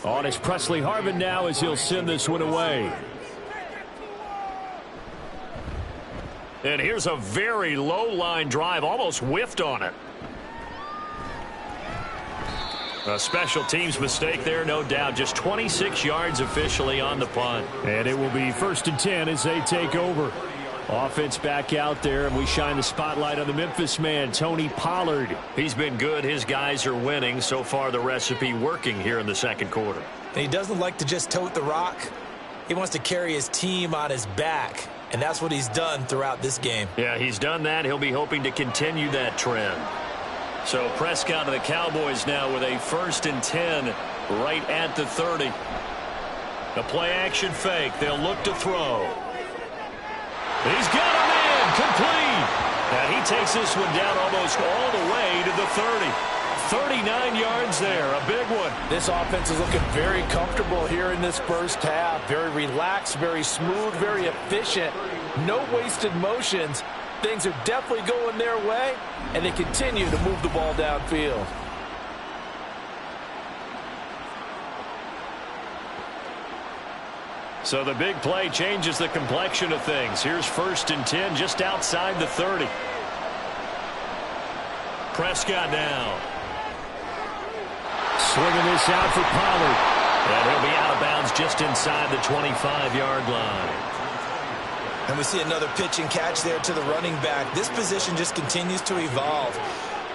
On is Presley Harvin now as he'll send this one away. And here's a very low line drive, almost whiffed on it. A special teams mistake there, no doubt. Just 26 yards officially on the punt. And it will be 1st and 10 as they take over. Offense back out there, and we shine the spotlight on the Memphis man, Tony Pollard. He's been good. His guys are winning. So far, the recipe working here in the 2nd quarter. And he doesn't like to just tote the rock. He wants to carry his team on his back. And that's what he's done throughout this game. Yeah, he's done that. He'll be hoping to continue that trend. So Prescott of the Cowboys now with a 1st and 10 right at the 30. The play action fake. They'll look to throw. He's got a man complete. And he takes this one down almost all the way to the 30. 39 yards there, a big one. This offense is looking very comfortable here in this first half. Very relaxed, very smooth, very efficient. No wasted motions. Things are definitely going their way, and they continue to move the ball downfield. So the big play changes the complexion of things. Here's 1st and 10 just outside the 30. Prescott now. Swinging this out for Pollard. And he'll be out of bounds just inside the 25-yard line. And we see another pitch and catch there to the running back. This position just continues to evolve.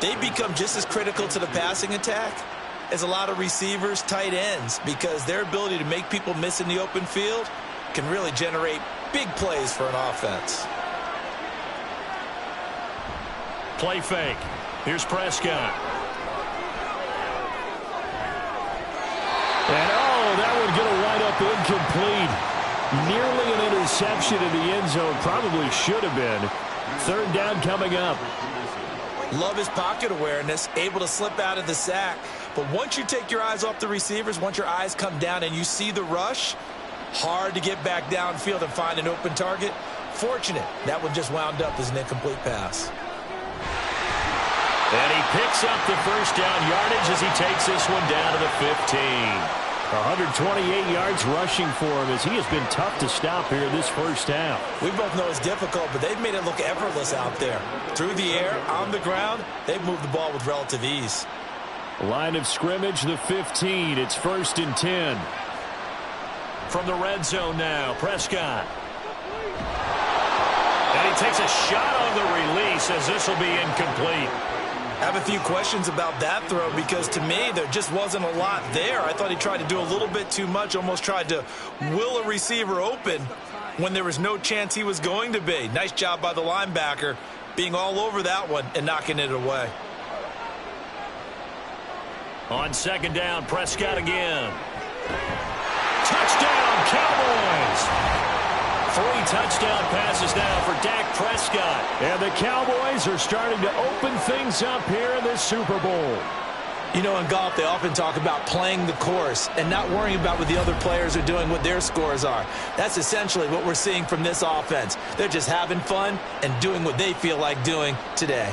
They become just as critical to the passing attack as a lot of receivers, tight ends, because their ability to make people miss in the open field can really generate big plays for an offense. Play fake. Here's Prescott. And incomplete. Nearly an interception in the end zone. Probably should have been. Third down coming up. Love his pocket awareness, able to slip out of the sack. But once you take your eyes off the receivers, once your eyes come down and you see the rush, hard to get back downfield and find an open target. Fortunate, that one just wound up as an incomplete pass. And he picks up the first down yardage as he takes this one down to the 15. 128 yards rushing for him as he has been tough to stop here this first half. We both know it's difficult, but they've made it look effortless out there. Through the air, on the ground, they've moved the ball with relative ease. Line of scrimmage, the 15. It's 1st and 10. From the red zone now, Prescott. And he takes a shot on the release as this will be incomplete. I have a few questions about that throw because to me there just wasn't a lot there. I thought he tried to do a little bit too much, almost tried to will a receiver open when there was no chance he was going to be. Nice job by the linebacker being all over that one and knocking it away. On second down, Prescott again. Touchdown, Cowboys! 3 touchdown passes now for Dak Prescott. And the Cowboys are starting to open things up here in this Super Bowl. You know, in golf, they often talk about playing the course and not worrying about what the other players are doing, what their scores are. That's essentially what we're seeing from this offense. They're just having fun and doing what they feel like doing today.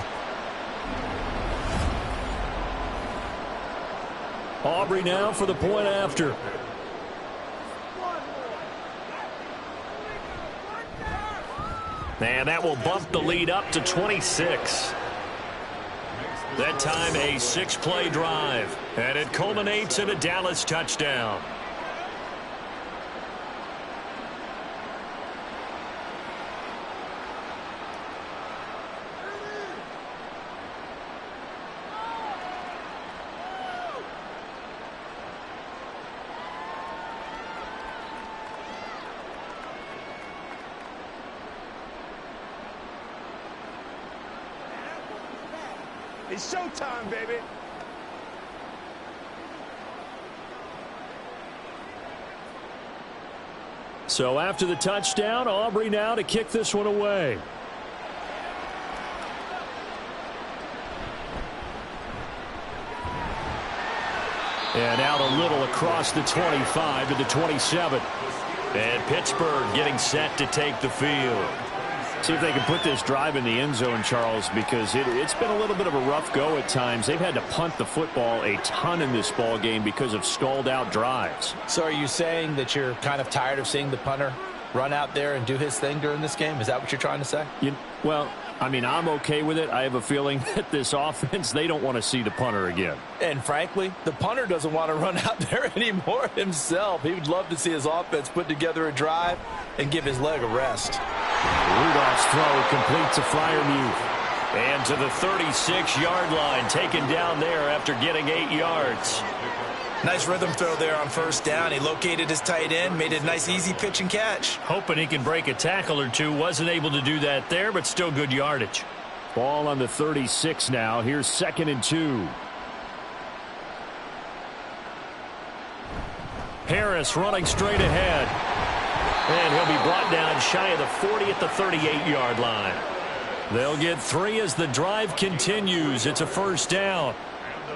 Aubrey now for the point after. And that will bump the lead up to 26. That time a 6-play drive. And it culminates in a Dallas touchdown. It's showtime, baby. So after the touchdown, Aubrey now to kick this one away. And out a little across the 25 to the 27. And Pittsburgh getting set to take the field. See if they can put this drive in the end zone, Charles, because it's been a little bit of a rough go at times. They've had to punt the football a ton in this ball game because of stalled-out drives. So are you saying that you're kind of tired of seeing the punter run out there and do his thing during this game? Is that what you're trying to say? Well, I mean, I'm okay with it. I have a feeling that this offense, they don't want to see the punter again. And frankly, the punter doesn't want to run out there anymore himself. He would love to see his offense put together a drive and give his leg a rest. Rudolph's throw completes a Freiermuth. And to the 36-yard line, taken down there after getting 8 yards. Nice rhythm throw there on first down. He located his tight end, made it a nice easy pitch and catch. Hoping he can break a tackle or two. Wasn't able to do that there, but still good yardage. Ball on the 36 now. Here's 2nd and 2. Harris running straight ahead. And he'll be brought down shy of the 40 at the 38-yard line. They'll get 3 as the drive continues. It's a first down.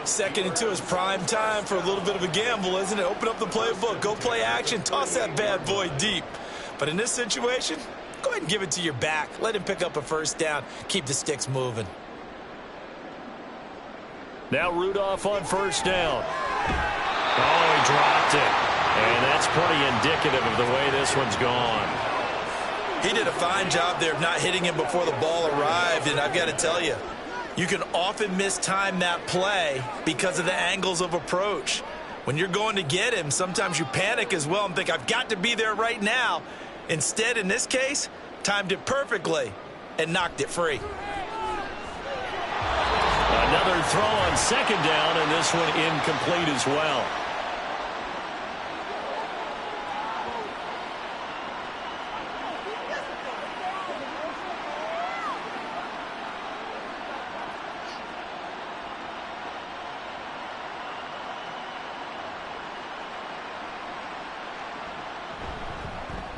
2nd and 2 is prime time for a little bit of a gamble, isn't it? Open up the playbook, go play action, toss that bad boy deep. But in this situation, go ahead and give it to your back. Let him pick up a first down. Keep the sticks moving. Now Rudolph on first down. Oh, he dropped it. And that's pretty indicative of the way this one's gone. He did a fine job there of not hitting him before the ball arrived, and I've got to tell you, you can often mistime that play because of the angles of approach. When you're going to get him, sometimes you panic as well and think, I've got to be there right now. Instead, in this case, timed it perfectly and knocked it free. Another throw on second down, and this one incomplete as well.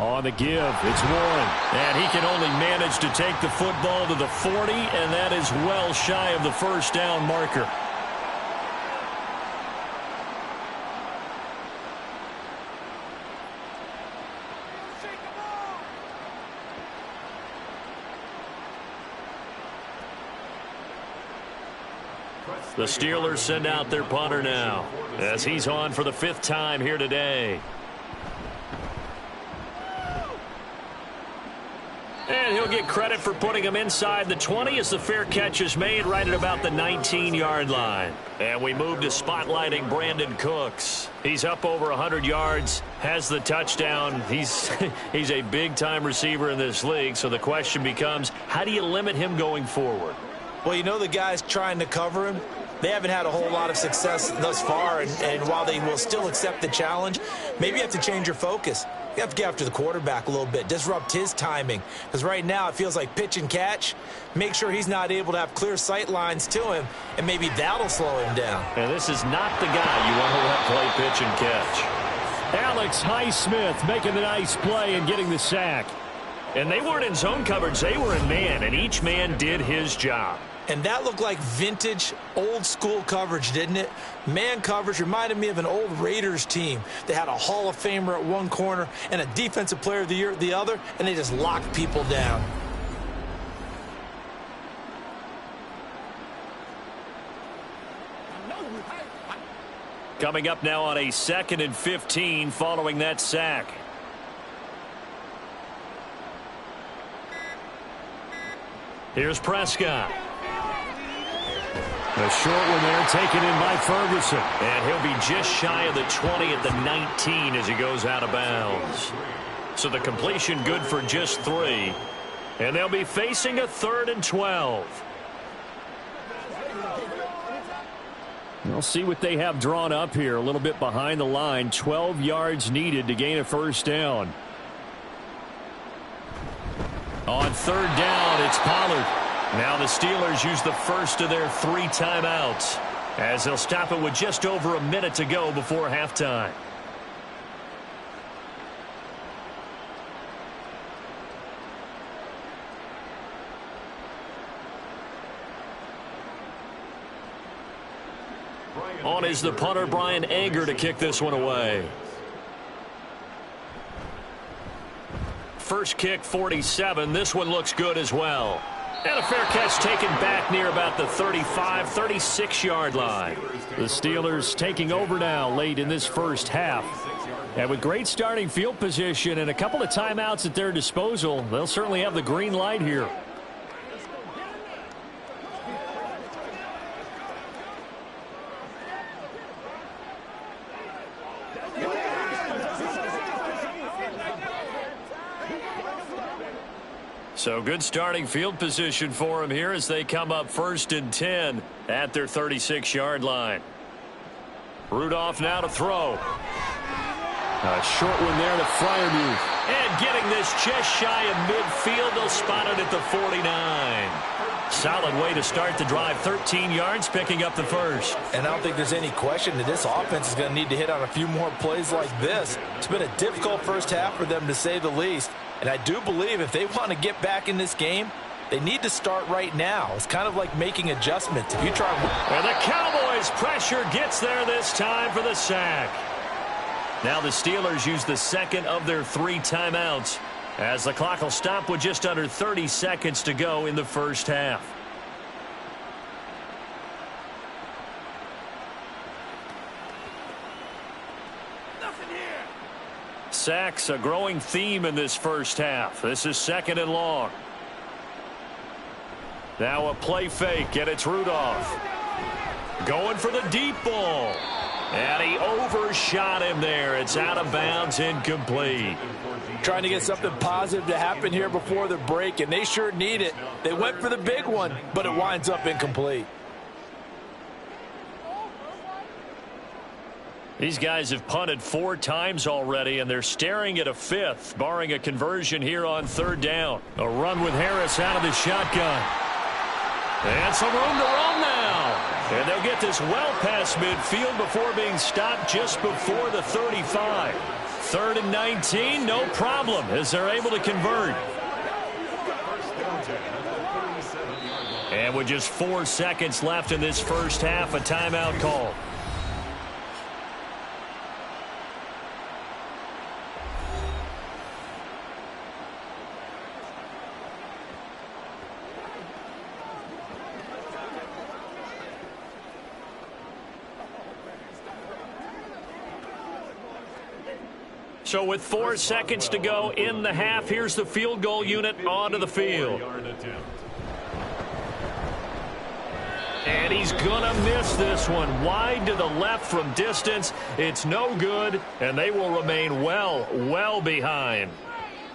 On the give, it's Warren. And he can only manage to take the football to the 40, and that is well shy of the first down marker. The Steelers send out their punter now, as he's on for the 5th time here today. And he'll get credit for putting him inside the 20 as the fair catch is made right at about the 19-yard line. And we move to spotlighting Brandon Cooks. He's up over 100 yards, has the touchdown. He's a big-time receiver in this league, so the question becomes, how do you limit him going forward? Well, you know the guys trying to cover him, they haven't had a whole lot of success thus far, and while they will still accept the challenge, maybe you have to change your focus. You have to get after the quarterback a little bit, disrupt his timing, because right now it feels like pitch and catch. Make sure he's not able to have clear sight lines to him, and maybe that'll slow him down. And this is not the guy you want to let play pitch and catch. Alex Highsmith making the nice play and getting the sack. And they weren't in zone coverage, they were in man, and each man did his job. And that looked like vintage, old-school coverage, didn't it? Man coverage reminded me of an old Raiders team. They had a Hall of Famer at one corner and a Defensive Player of the Year at the other, and they just locked people down. Coming up now on a 2nd and 15 following that sack. Here's Prescott. A short one there, taken in by Ferguson. And he'll be just shy of the 20 at the 19 as he goes out of bounds. So the completion good for just 3. And they'll be facing a 3rd and 12. We'll see what they have drawn up here. A little bit behind the line. 12 yards needed to gain a first down. On 3rd down, it's Pollard. Now the Steelers use the first of their 3 timeouts as they'll stop it with just over a minute to go before halftime. On is the punter, Brian Anger, to kick this one away. First kick, 47. This one looks good as well. And a fair catch taken back near about the 35, 36-yard line. The Steelers taking over now late in this first half. And with great starting field position and a couple of timeouts at their disposal, they'll certainly have the green light here. So good starting field position for them here as they come up 1st and 10 at their 36-yard line. Rudolph now to throw. A short one there to Freiermuth. And getting this just shy of midfield, they'll spot it at the 49. Solid way to start the drive. 13 yards, picking up the first. And I don't think there's any question that this offense is going to need to hit on a few more plays like this. It's been a difficult first half for them, to say the least. And I do believe if they want to get back in this game, they need to start right now. It's kind of like making adjustments. If you try... And the Cowboys pressure gets there this time for the sack. Now the Steelers use the 2nd of their 3 timeouts as the clock will stop with just under 30 seconds to go in the first half. Sacks, a growing theme in this first half. This is 2nd and long. Now a play fake, and it's Rudolph. Going for the deep ball. And he overshot him there. It's out of bounds, incomplete. Trying to get something positive to happen here before the break, and they sure need it. They went for the big one, but it winds up incomplete. These guys have punted 4 times already, and they're staring at a 5th, barring a conversion here on 3rd down. A run with Harris out of the shotgun. And some room to run now. And they'll get this well past midfield before being stopped just before the 35. 3rd and 19, no problem, as they're able to convert. And with just 4 seconds left in this first half, a timeout call. So with 4 seconds to go in the half, here's the field goal unit onto the field. And he's going to miss this one. Wide to the left from distance. It's no good, and they will remain well behind.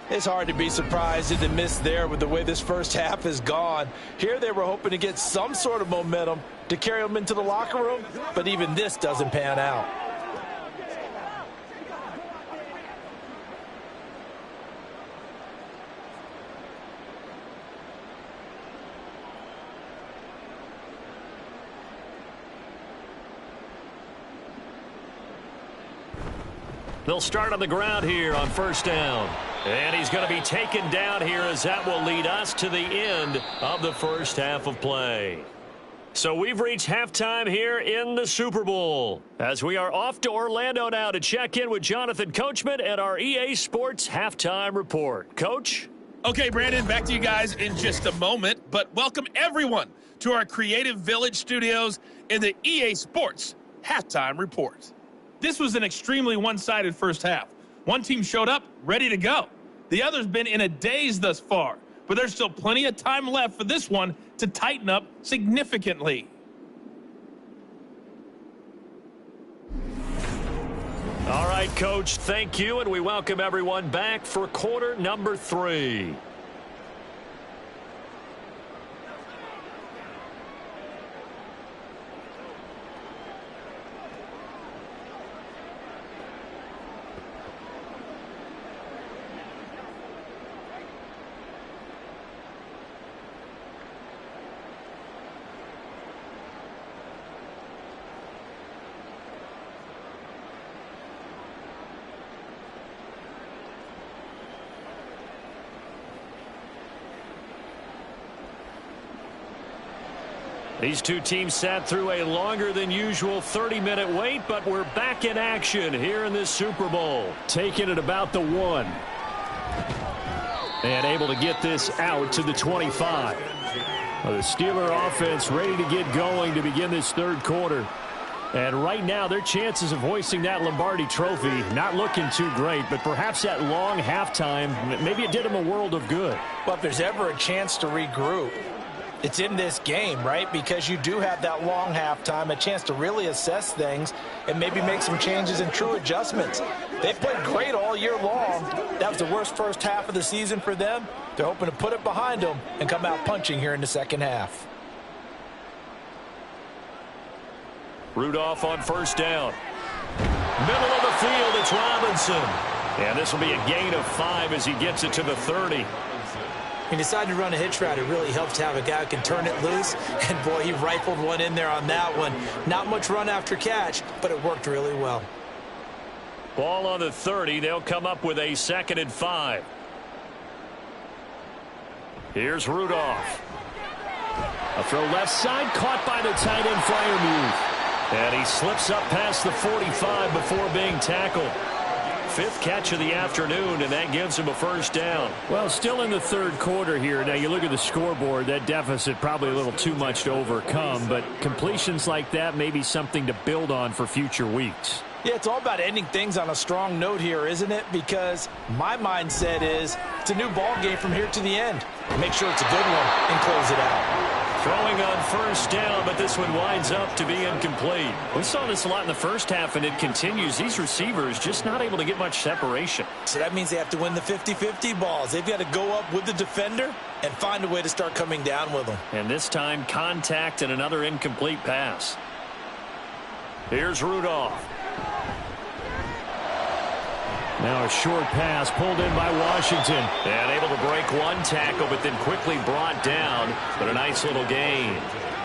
It's hard to be surprised at the miss there with the way this first half has gone. Here they were hoping to get some sort of momentum to carry them into the locker room, but even this doesn't pan out. They'll start on the ground here on first down. And he's going to be taken down here, as that will lead us to the end of the first half of play. So we've reached halftime here in the Super Bowl, as we are off to Orlando now to check in with Jonathan Coachman and our EA Sports Halftime Report. Coach? Okay, Brandon, back to you guys in just a moment, but welcome everyone to our Creative Village studios in the EA Sports Halftime Report. This was an extremely one-sided first half. One team showed up ready to go. The other's been in a daze thus far, but there's still plenty of time left for this one to tighten up significantly. All right, Coach, thank you, and we welcome everyone back for quarter number 3. These two teams sat through a longer than usual 30-minute wait, but we're back in action here in this Super Bowl. Taking it about the 1. And able to get this out to the 25. Well, the Steeler offense ready to get going to begin this third quarter. And right now, their chances of hoisting that Lombardi trophy not looking too great, but perhaps that long halftime, maybe it did them a world of good. Well, if there's ever a chance to regroup, it's in this game, right? Because you do have that long halftime, a chance to really assess things and maybe make some changes and true adjustments. They've played great all year long. That was the worst first half of the season for them. They're hoping to put it behind them and come out punching here in the second half. Rudolph on first down. Middle of the field, it's Robinson. And this will be a gain of 5 as he gets it to the 30. He decided to run a hitch route. It really helps to have a guy who can turn it loose. And, boy, he rifled one in there on that one. Not much run after catch, but it worked really well. Ball on the 30. They'll come up with a 2nd and 5. Here's Rudolph. A throw left side, caught by the tight end Freiermuth. And he slips up past the 45 before being tackled. 5th catch of the afternoon, and that gives him a first down. Well, still in the third quarter here. Now, you look at the scoreboard, that deficit probably a little too much to overcome, but completions like that may be something to build on for future weeks. Yeah, it's all about ending things on a strong note here, isn't it? Because my mindset is it's a new ball game from here to the end. Make sure it's a good one and close it out. Throwing on first down, but this one winds up to be incomplete. We saw this a lot in the first half, and it continues. These receivers just not able to get much separation. So that means they have to win the 50-50 balls. They've got to go up with the defender and find a way to start coming down with them. And this time, contact and another incomplete pass. Here's Rudolph. Now a short pass pulled in by Washington. And able to break one tackle, but then quickly brought down. But a nice little gain.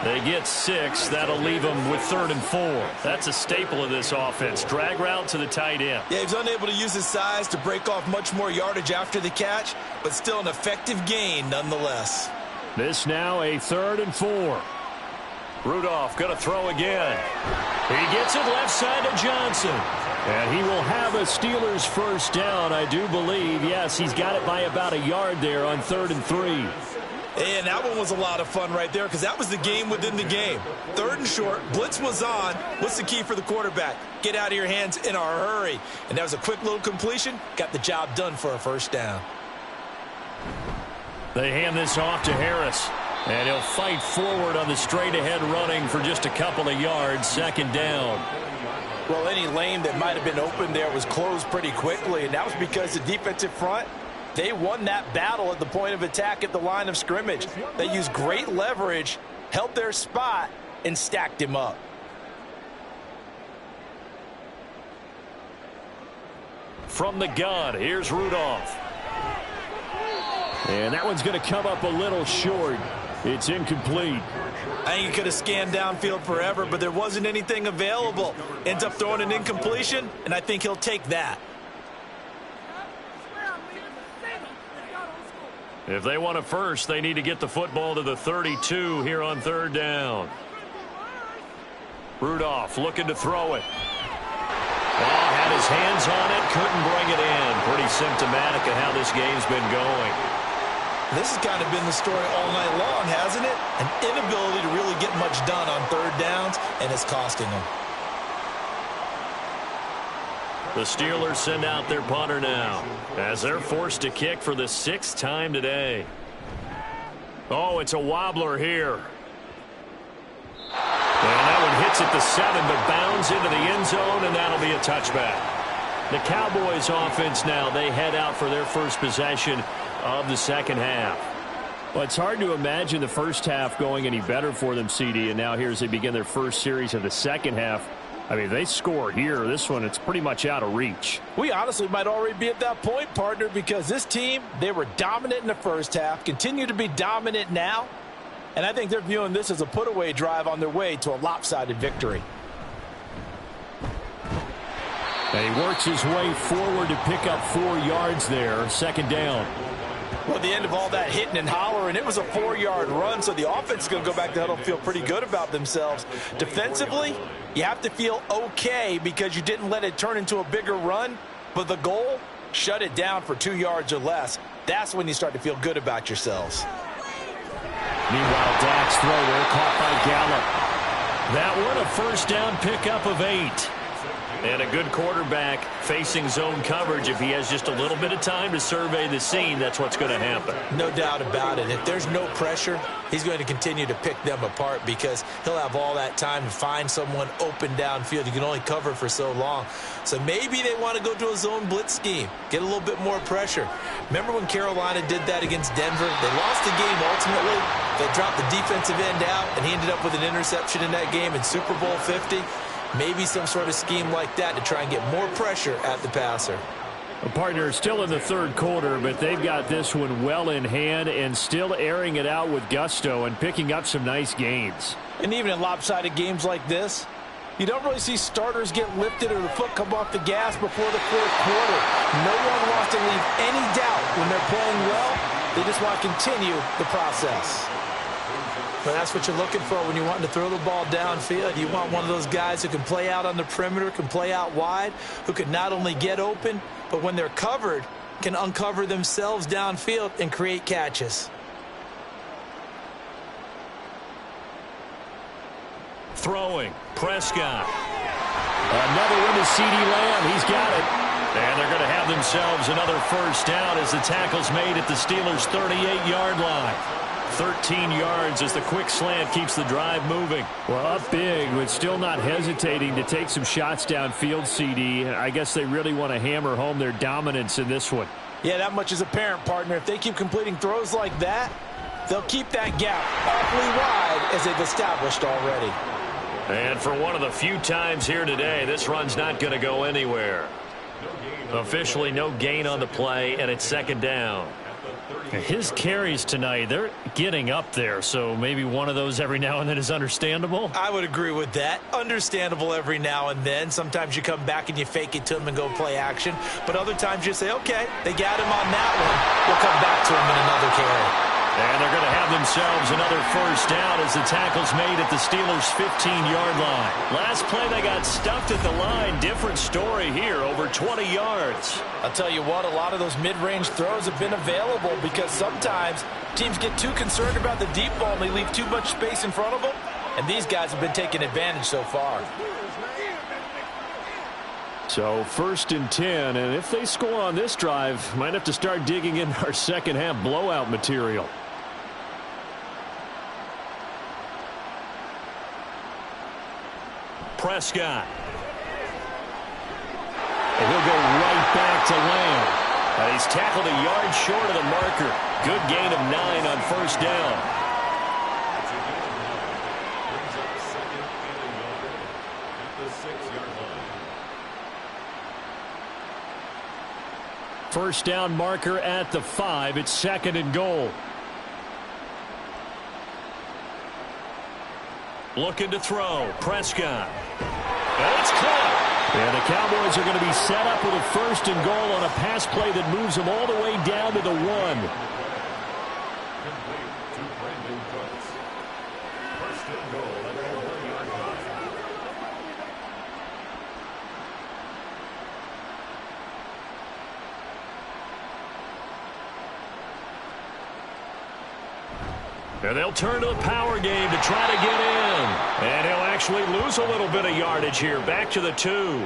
They get 6. That'll leave them with 3rd and 4. That's a staple of this offense. Drag route to the tight end. Yeah, he's unable to use his size to break off much more yardage after the catch, but still an effective gain nonetheless. This now a 3rd and 4. Rudolph going to throw again. He gets it left side to Johnson. And he will have a Steelers first down, I do believe. Yes, he's got it by about a yard there on 3rd and 3. And that one was a lot of fun right there because that was the game within the game. 3rd and short, blitz was on. What's the key for the quarterback? Get out of your hands in a hurry. And that was a quick little completion. Got the job done for a first down. They hand this off to Harris. And he'll fight forward on the straight-ahead running for just a couple of yards. 2nd down. Well, any lane that might have been open there was closed pretty quickly, and that was because the defensive front, they won that battle at the point of attack at the line of scrimmage. They used great leverage, held their spot, and stacked him up. From the gun, here's Rudolph. And that one's going to come up a little short. It's incomplete. I think he could have scanned downfield forever, but there wasn't anything available. Ends up throwing an incompletion, and I think he'll take that. If they want a first, they need to get the football to the 32 here on 3rd down. Rudolph looking to throw it. Had his hands on it, couldn't bring it in. Pretty symptomatic of how this game's been going. This has kind of been the story all night long, hasn't it? An inability to really get much done on 3rd downs, and it's costing them. The Steelers send out their punter now as they're forced to kick for the 6th time today. Oh, it's a wobbler here. And that one hits at the 7, but bounds into the end zone, and that'll be a touchback. The Cowboys offense now, they head out for their first possession of the 2nd half. Well, it's hard to imagine the first half going any better for them, CD, and now here as they begin their first series of the 2nd half. I mean, they score here. This one, it's pretty much out of reach. We honestly might already be at that point, partner, because this team, they were dominant in the first half, continue to be dominant now, and I think they're viewing this as a put-away drive on their way to a lopsided victory. And he works his way forward to pick up 4 yards there, 2nd down. Well, at the end of all that hitting and hollering, it was a 4-yard run, so the offense is going to go back to the huddle and feel pretty good about themselves. Defensively, you have to feel okay because you didn't let it turn into a bigger run, but the goal, shut it down for 2 yards or less. That's when you start to feel good about yourselves. Meanwhile, Dak's throw there caught by Gallup. That one a first down pickup of 8. And a good quarterback facing zone coverage. If he has just a little bit of time to survey the scene, that's what's going to happen. No doubt about it. If there's no pressure, he's going to continue to pick them apart because he'll have all that time to find someone open downfield. You can only cover for so long. So maybe they want to go to a zone blitz scheme, get a little bit more pressure. Remember when Carolina did that against Denver? They lost the game ultimately. They dropped the defensive end out, and he ended up with an interception in that game in Super Bowl 50. Maybe some sort of scheme like that to try and get more pressure at the passer. A partner still in the 3rd quarter, but they've got this one well in hand and still airing it out with gusto and picking up some nice gains. And even in lopsided games like this, you don't really see starters get lifted or the foot come off the gas before the 4th quarter. No one wants to leave any doubt when they're playing well. They just want to continue the process. But that's what you're looking for when you're wanting to throw the ball downfield. You want one of those guys who can play out on the perimeter, can play out wide, who can not only get open, but when they're covered, can uncover themselves downfield and create catches. Throwing, Prescott. Another one to CeeDee Lamb. He's got it. And they're going to have themselves another first down as the tackle's made at the Steelers' 38-yard line. 13 yards as the quick slant keeps the drive moving. Well, up big, but still not hesitating to take some shots downfield, CD. I guess they really want to hammer home their dominance in this one. Yeah, that much is apparent, partner. If they keep completing throws like that, they'll keep that gap awfully wide as they've established already. And for one of the few times here today, this run's not going to go anywhere. Officially no gain on the play, and it's 2nd down. His carries tonight, they're getting up there, so maybe one of those every now and then is understandable. I would agree with that. Understandable every now and then. Sometimes you come back and you fake it to him and go play action. But other times you say, okay, they got him on that one. We'll come back to him in another carry. And they're going to have themselves another first down as the tackle's made at the Steelers' 15-yard line. Last play, they got stuffed at the line. Different story here, over 20 yards. I'll tell you what, a lot of those mid-range throws have been available because sometimes teams get too concerned about the deep ball and they leave too much space in front of them. And these guys have been taking advantage so far. So 1st and 10, and if they score on this drive, might have to start digging in our second-half blowout material. Prescott. And he'll go right back to Lamb. He's tackled a yard short of the marker. Good gain of 9 on first down. First down marker at the 5. It's 2nd and goal. Looking to throw. Prescott. And it's caught. And the Cowboys are going to be set up with a 1st and goal on a pass play that moves them all the way down to the 1. And they'll turn to the power game to try to get in. And he'll actually lose a little bit of yardage here. Back to the 2.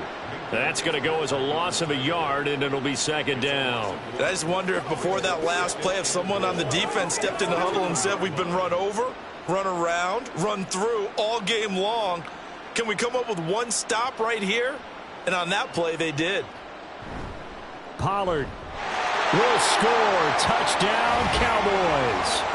That's going to go as a loss of a yard, and it'll be 2nd down. I just wonder if before that last play, if someone on the defense stepped in the huddle and said, we've been run over, run around, run through all game long. Can we come up with one stop right here? And on that play, they did. Pollard will score. Touchdown, Cowboys.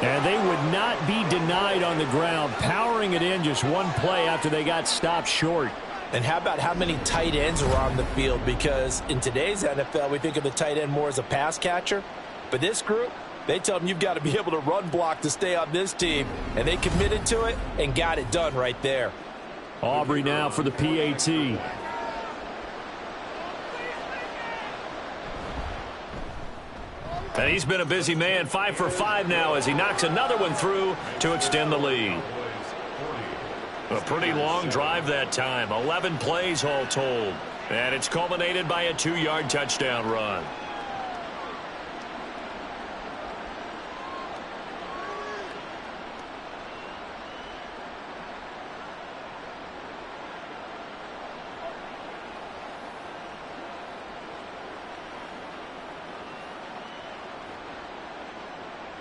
And they would not be denied on the ground, powering it in just one play after they got stopped short. And how about how many tight ends are on the field? Because in today's NFL, we think of the tight end more as a pass catcher. But this group, they tell them you've got to be able to run block to stay on this team. And they committed to it and got it done right there. Aubrey now for the PAT. And he's been a busy man, 5 for 5 now as he knocks another one through to extend the lead. A pretty long drive that time, 11 plays all told. And it's culminated by a 2-yard touchdown run.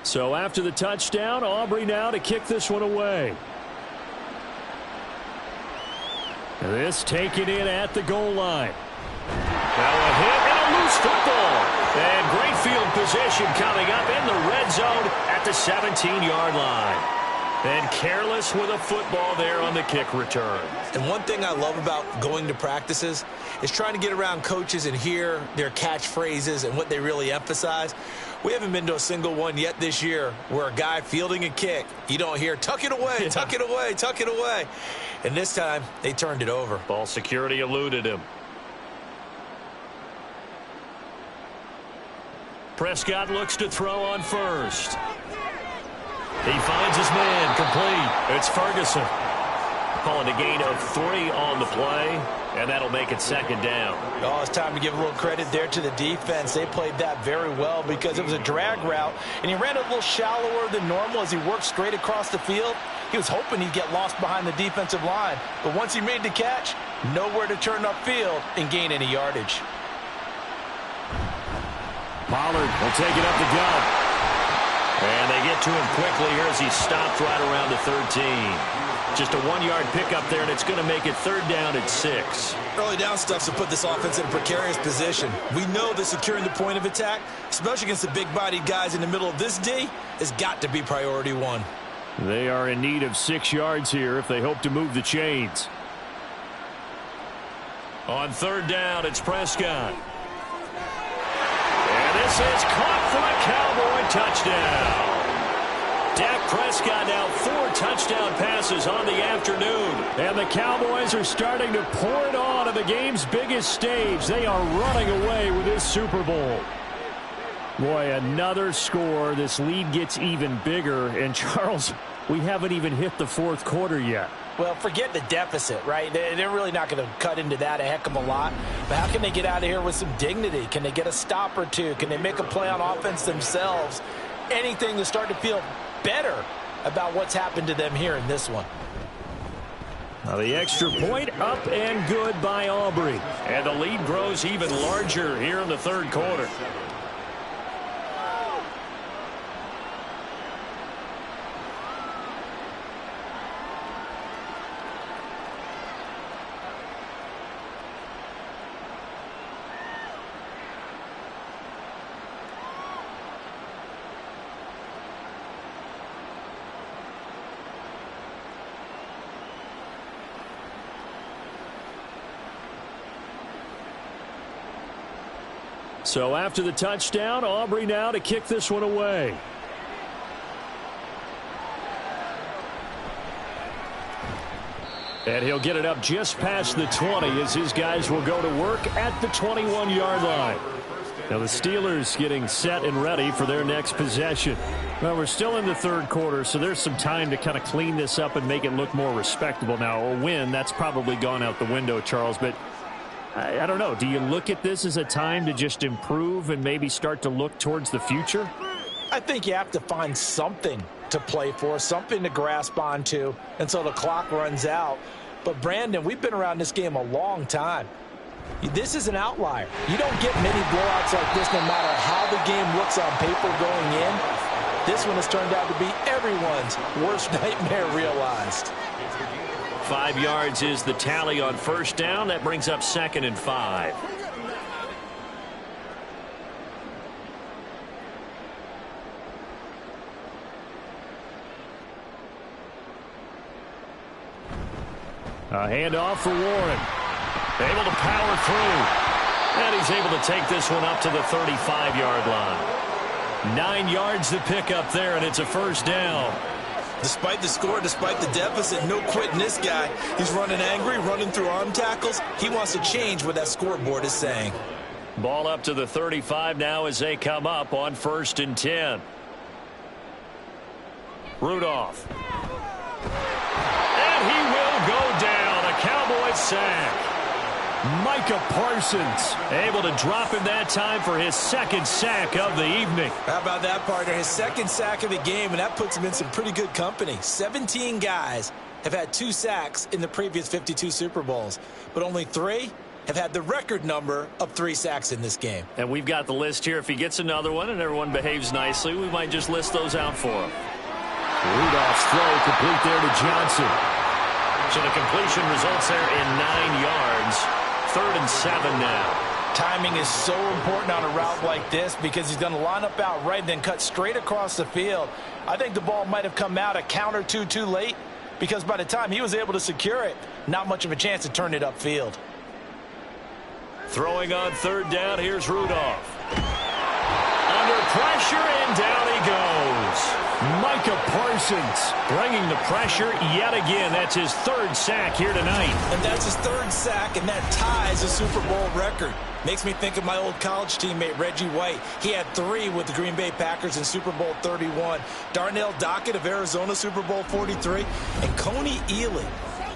So after the touchdown, Aubrey now to kick this one away. And this taken in at the goal line. Now a hit and a loose football. And great field position coming up in the red zone at the 17-yard line. And careless with a football there on the kick return. And one thing I love about going to practices is trying to get around coaches and hear their catchphrases and what they really emphasize. We haven't been to a single one yet this year where a guy fielding a kick, you don't hear, tuck it away, tuck it away, tuck it away. And this time, they turned it over. Ball security eluded him. Prescott looks to throw on first. He finds his man, complete. It's Ferguson. Calling a gain of 3 on the play, and that'll make it 2nd down. Oh, it's time to give a little credit there to the defense. They played that very well because it was a drag route, and he ran a little shallower than normal as he worked straight across the field. He was hoping he'd get lost behind the defensive line, but once he made the catch, nowhere to turn upfield and gain any yardage. Pollard will take it up the gut. And they get to him quickly here as he stopped right around the 13. Just a 1-yard pickup there, and it's going to make it 3rd down at 6. Early down stuff's to put this offense in a precarious position. We know that securing the point of attack, especially against the big-bodied guys in the middle of this D, has got to be priority 1. They are in need of 6 yards here if they hope to move the chains. On 3rd down, it's Prescott. pass is caught for a Cowboy touchdown. Dak Prescott now 4 touchdown passes on the afternoon. And the Cowboys are starting to pour it on the game's biggest stage. They are running away with this Super Bowl. Boy, another score. This lead gets even bigger. And, Charles, we haven't even hit the fourth quarter yet. Well, forget the deficit, right? They're really not going to cut into that a heck of a lot. But how can they get out of here with some dignity? Can they get a stop or two? Can they make a play on offense themselves? Anything to start to feel better about what's happened to them here in this one. Now the extra point up and good by Aubrey. And the lead grows even larger here in the third quarter. So after the touchdown, Aubrey now to kick this one away. And he'll get it up just past the 20 as his guys will go to work at the 21-yard line. Now the Steelers getting set and ready for their next possession. Well, we're still in the third quarter, so there's some time to kind of clean this up and make it look more respectable. Now, a win, that's probably gone out the window, Charles, but I don't know. Do you look at this as a time to just improve and maybe start to look towards the future? I think you have to find something to play for, something to grasp onto until the clock runs out. But, Brandon, we've been around this game a long time. This is an outlier. You don't get many blowouts like this no matter how the game looks on paper going in. This one has turned out to be everyone's worst nightmare realized. 5 yards is the tally on first down. That brings up 2nd and 5. A handoff for Warren. Able to power through. And he's able to take this one up to the 35-yard line. 9 yards to pick up there, and it's a first down. Despite the score, despite the deficit, no quitting this guy. He's running angry, running through arm tackles. He wants to change what that scoreboard is saying. Ball up to the 35 now as they come up on 1st and 10. Rudolph. And he will go down. A Cowboys sack. Micah Parsons able to drop him that time for his 2nd sack of the evening. How about that, partner? His 2nd sack of the game, and that puts him in some pretty good company. 17 guys have had 2 sacks in the previous 52 Super Bowls, but only 3 have had the record number of 3 sacks in this game. And we've got the list here. If he gets another one and everyone behaves nicely, we might just list those out for him. Rudolph's throw complete there to Johnson. So the completion results there in 9 yards. 3rd and 7 now. Timing is so important on a route like this because he's going to line up out right and then cut straight across the field. I think the ball might have come out a count or two too late because by the time he was able to secure it, not much of a chance to turn it upfield. Throwing on 3rd down, here's Rudolph. Under pressure, and down he goes. Micah Parsons bringing the pressure yet again. That's his 3rd sack here tonight. And that's his 3rd sack, and that ties a Super Bowl record. Makes me think of my old college teammate, Reggie White. He had 3 with the Green Bay Packers in Super Bowl 31. Darnell Dockett of Arizona, Super Bowl 43. And Coney Ely,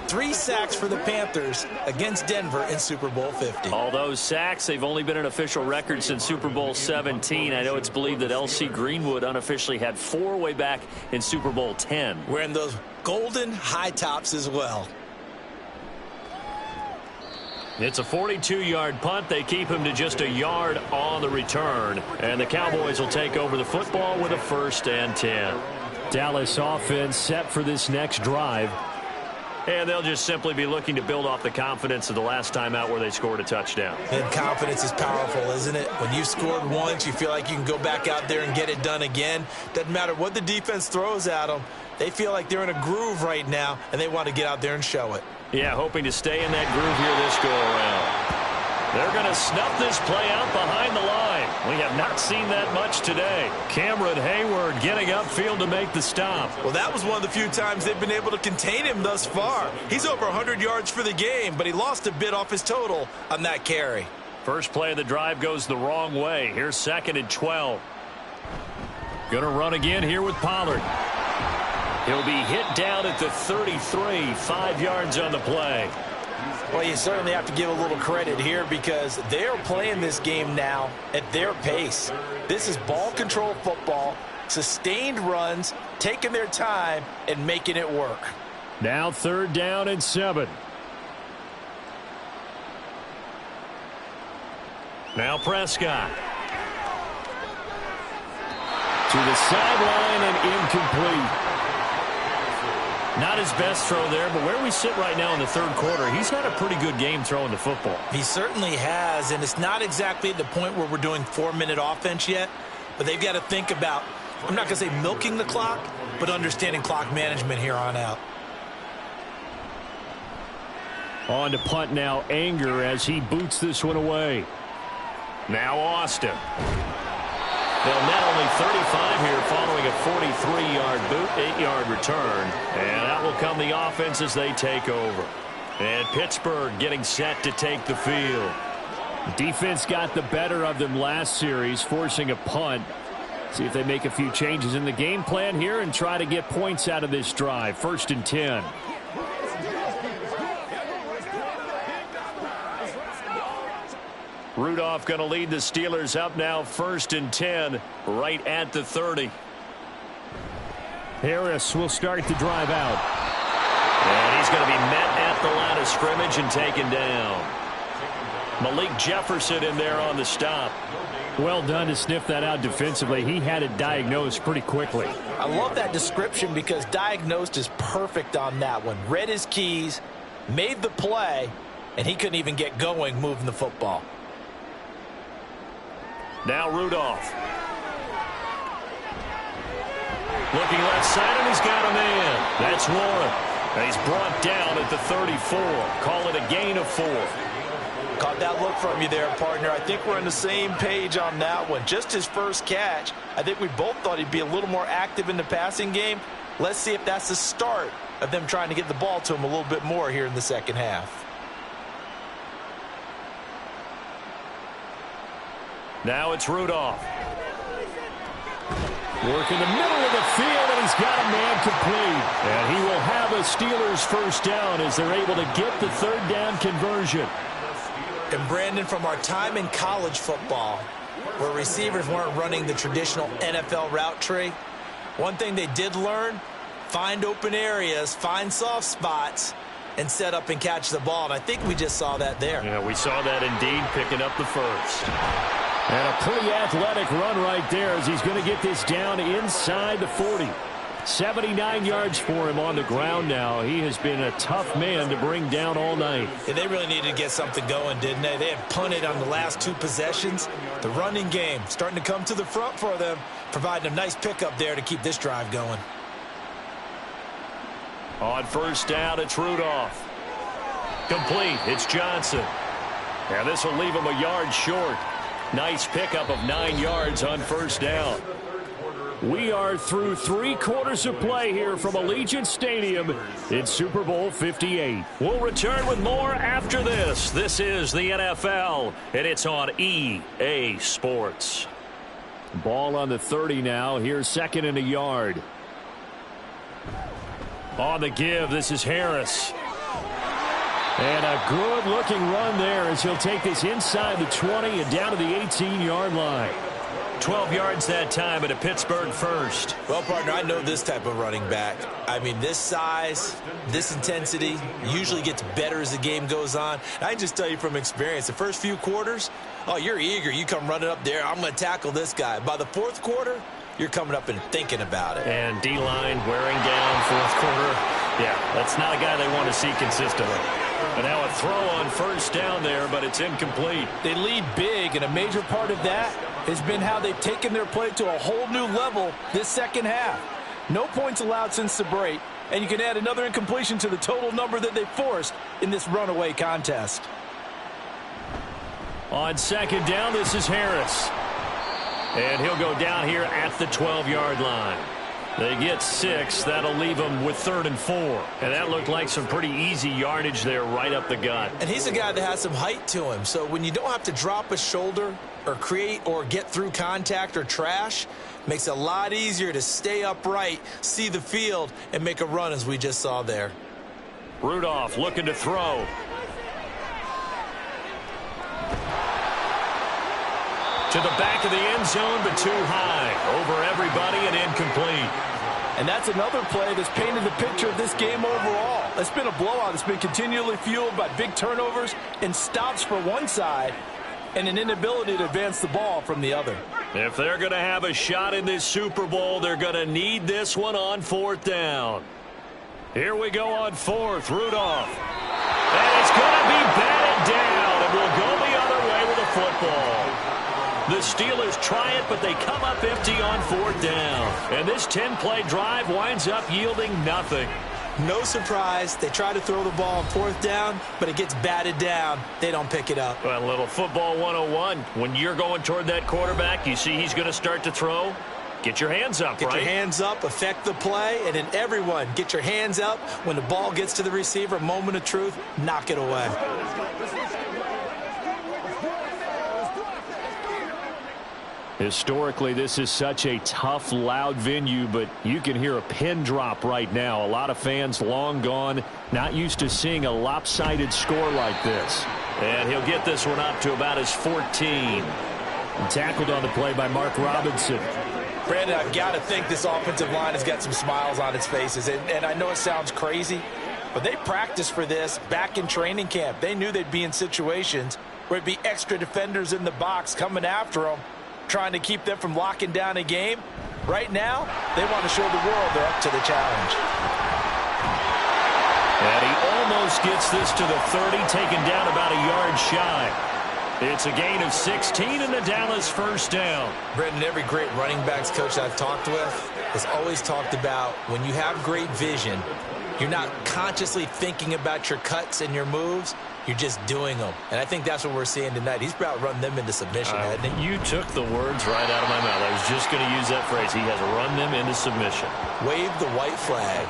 3 sacks for the Panthers against Denver in Super Bowl 50. All those sacks, they've only been an official record since Super Bowl 17. I know it's believed that L.C. Greenwood unofficially had 4 way back in Super Bowl 10. Wearing those golden high tops as well. It's a 42-yard punt. They keep him to just a yard on the return. And the Cowboys will take over the football with a 1st and 10. Dallas offense set for this next drive. And they'll just simply be looking to build off the confidence of the last time out where they scored a touchdown. And confidence is powerful, isn't it? When you've scored once, you feel like you can go back out there and get it done again. Doesn't matter what the defense throws at them. They feel like they're in a groove right now, and they want to get out there and show it. Yeah, hoping to stay in that groove here this go-around. They're going to snuff this play out behind the line. We have not seen that much today. Cameron Hayward getting upfield to make the stop. Well, that was one of the few times they've been able to contain him thus far. He's over 100 yards for the game, but he lost a bit off his total on that carry. First play of the drive goes the wrong way. Here's 2nd and 12. Gonna run again here with Pollard. He'll be hit down at the 33, 5 yards on the play. Well, you certainly have to give a little credit here because they're playing this game now at their pace. This is ball control football, sustained runs, taking their time and making it work. Now 3rd down and 7. Now Prescott. To the sideline and incomplete. Not his best throw there, but where we sit right now in the 3rd quarter, he's had a pretty good game throwing the football. He certainly has, and it's not exactly at the point where we're doing 4-minute offense yet, but they've got to think about, I'm not going to say milking the clock, but understanding clock management here on out. On to punt now, Anger as he boots this one away. Now Austin. They'll net only 35 here following a 43-yard boot, 8-yard return. And out will come the offense as they take over. And Pittsburgh getting set to take the field. Defense got the better of them last series, forcing a punt. See if they make a few changes in the game plan here and try to get points out of this drive. 1st and 10. Rudolph going to lead the Steelers up now 1st and 10 right at the 30. Harris will start the drive out. And he's going to be met at the line of scrimmage and taken down. Malik Jefferson in there on the stop. Well done to sniff that out defensively. He had it diagnosed pretty quickly. I love that description because diagnosed is perfect on that one. Read his keys, made the play, and he couldn't even get going moving the football. Now Rudolph. Looking left side, and he's got a man. That's Warren. And he's brought down at the 34. Call it a gain of 4. Caught that look from you there, partner. I think we're on the same page on that one. Just his first catch. I think we both thought he'd be a little more active in the passing game. Let's see if that's the start of them trying to get the ball to him a little bit more here in the second half. Now it's Rudolph. Work in the middle of the field, and he's got a man complete. And he will have a Steelers first down as they're able to get the 3rd down conversion. And Brandon, from our time in college football, where receivers weren't running the traditional NFL route tree, one thing they did learn, find open areas, find soft spots, and set up and catch the ball. And I think we just saw that there. Yeah, we saw that indeed, picking up the first. And a pretty athletic run right there as he's going to get this down inside the 40. 79 yards for him on the ground now. He has been a tough man to bring down all night. Yeah, they really needed to get something going, didn't they? They had punted on the last 2 possessions. The running game starting to come to the front for them, providing a nice pickup there to keep this drive going. On 1st down, it's Rudolph. Complete. It's Johnson. And this will leave him a yard short. Nice pickup of 9 yards on 1st down. We are through 3 quarters of play here from Allegiant Stadium in Super Bowl 58. We'll return with more after this. This is the NFL, and it's on EA Sports. Ball on the 30 now. Here's 2nd and a yard. On the give, this is Harris. And a good-looking run there as he'll take this inside the 20 and down to the 18-yard line. 12 yards that time at a Pittsburgh first. Well, partner, I know this type of running back. I mean, this size, this intensity usually gets better as the game goes on. And I can just tell you from experience, the first few quarters, oh, you're eager. You come running up there, I'm going to tackle this guy. By the 4th quarter, you're coming up and thinking about it. And D-line wearing down 4th quarter. Yeah, that's not a guy they want to see consistently. And now a throw on 1st down there, but it's incomplete. They lead big, and a major part of that has been how they've taken their play to a whole new level this second half. No points allowed since the break, and you can add another incompletion to the total number that they forced in this runaway contest. On 2nd down, this is Harris. And he'll go down here at the 12-yard line. They get 6. That'll leave them with 3rd and 4. And that looked like some pretty easy yardage there right up the gut. And he's a guy that has some height to him. So when you don't have to drop a shoulder or create or get through contact or trash, makes it a lot easier to stay upright, see the field, and make a run as we just saw there. Rudolph looking to throw. To the back of the end zone, but too high. Over everybody and incomplete. And that's another play that's painted the picture of this game overall. It's been a blowout. It's been continually fueled by big turnovers and stops for one side and an inability to advance the ball from the other. If they're going to have a shot in this Super Bowl, they're going to need this one on 4th down. Here we go on 4th. Rudolph. And it's going to be batted down, and we'll go the other way with a football. The Steelers try it, but they come up empty on 4th down. And this 10-play drive winds up yielding nothing. No surprise. They try to throw the ball on 4th down, but it gets batted down. They don't pick it up. Well, a little football 101. When you're going toward that quarterback, you see he's going to start to throw. Get your hands up, Get your hands up, affect the play, and then everyone get your hands up. When the ball gets to the receiver, moment of truth, knock it away. Historically, this is such a tough, loud venue, but you can hear a pin drop right now. A lot of fans long gone, not used to seeing a lopsided score like this. And he'll get this one up to about his 14. And tackled on the play by Mark Robinson. Brandon, I've got to think this offensive line has got some smiles on its faces. And I know it sounds crazy, but they practiced for this back in training camp. They knew they'd be in situations where it'd be extra defenders in the box coming after them, trying to keep them from locking down a game. Right now, they want to show the world they're up to the challenge. And he almost gets this to the 30, taken down about a yard shy. It's a gain of 16 and the Dallas 1st down. Brendan, every great running backs coach I've talked with has always talked about when you have great vision, you're not consciously thinking about your cuts and your moves. You're just doing them. And I think that's what we're seeing tonight. He's about run them into submission, hasn't he? You took the words right out of my mouth. I was just going to use that phrase. He has run them into submission. Wave the white flag.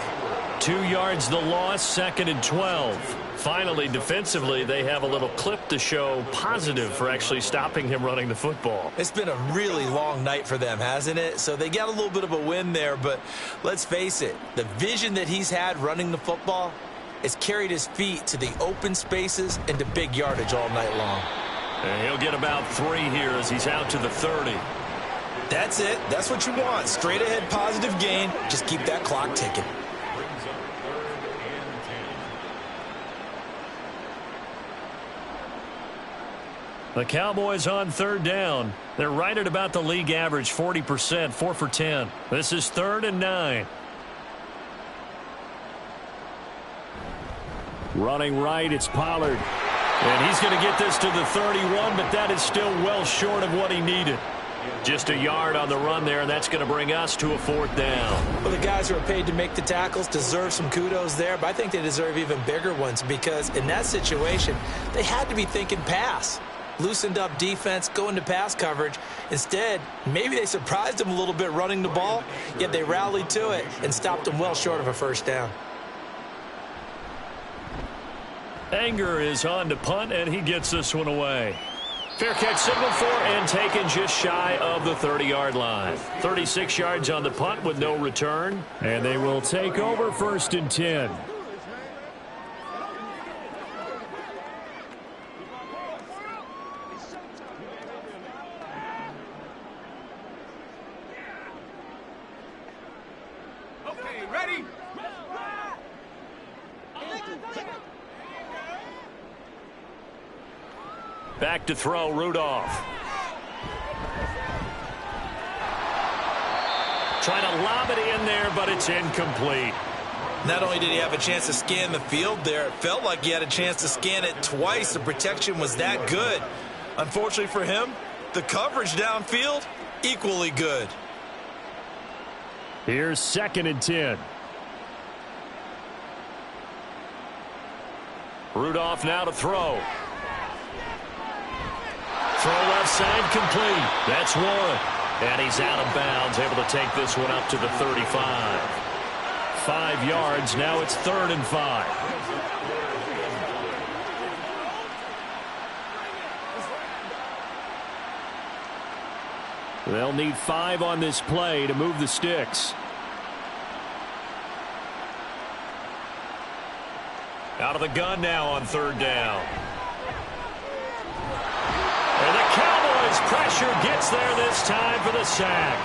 2 yards the loss, 2nd and 12. Finally, defensively, they have a little clip to show positive for actually stopping him running the football. It's been a really long night for them, hasn't it? So they got a little bit of a win there, but let's face it, the vision that he's had running the football has carried his feet to the open spaces and to big yardage all night long. And he'll get about 3 here as he's out to the 30. That's it. That's what you want. Straight ahead positive gain. Just keep that clock ticking. The Cowboys on 3rd down. They're right at about the league average, 40%, 4 for 10. This is 3rd and 9. Running right, it's Pollard. And he's going to get this to the 31, but that is still well short of what he needed. Just a yard on the run there, and that's going to bring us to a 4th down. Well, the guys who are paid to make the tackles deserve some kudos there, but I think they deserve even bigger ones because in that situation, they had to be thinking pass. Loosened up defense, go into pass coverage. Instead, maybe they surprised them a little bit running the ball, yet they rallied to it and stopped them well short of a 1st down. Anger is on to punt, and he gets this one away. Fair catch signal for and taken just shy of the 30-yard line. 36 yards on the punt with no return. And they will take over 1st and 10. Okay, ready? Back to throw, Rudolph. Trying to lob it in there, but it's incomplete. Not only did he have a chance to scan the field there, it felt like he had a chance to scan it twice. The protection was that good. Unfortunately for him, the coverage downfield, equally good. Here's 2nd and 10. Rudolph now to throw. Throw left side complete. That's Warren. And he's out of bounds, able to take this one up to the 35. 5 yards, now it's 3rd and 5. They'll need 5 on this play to move the sticks. Out of the gun now on 3rd down. And the Cowboys pressure gets there this time for the sack.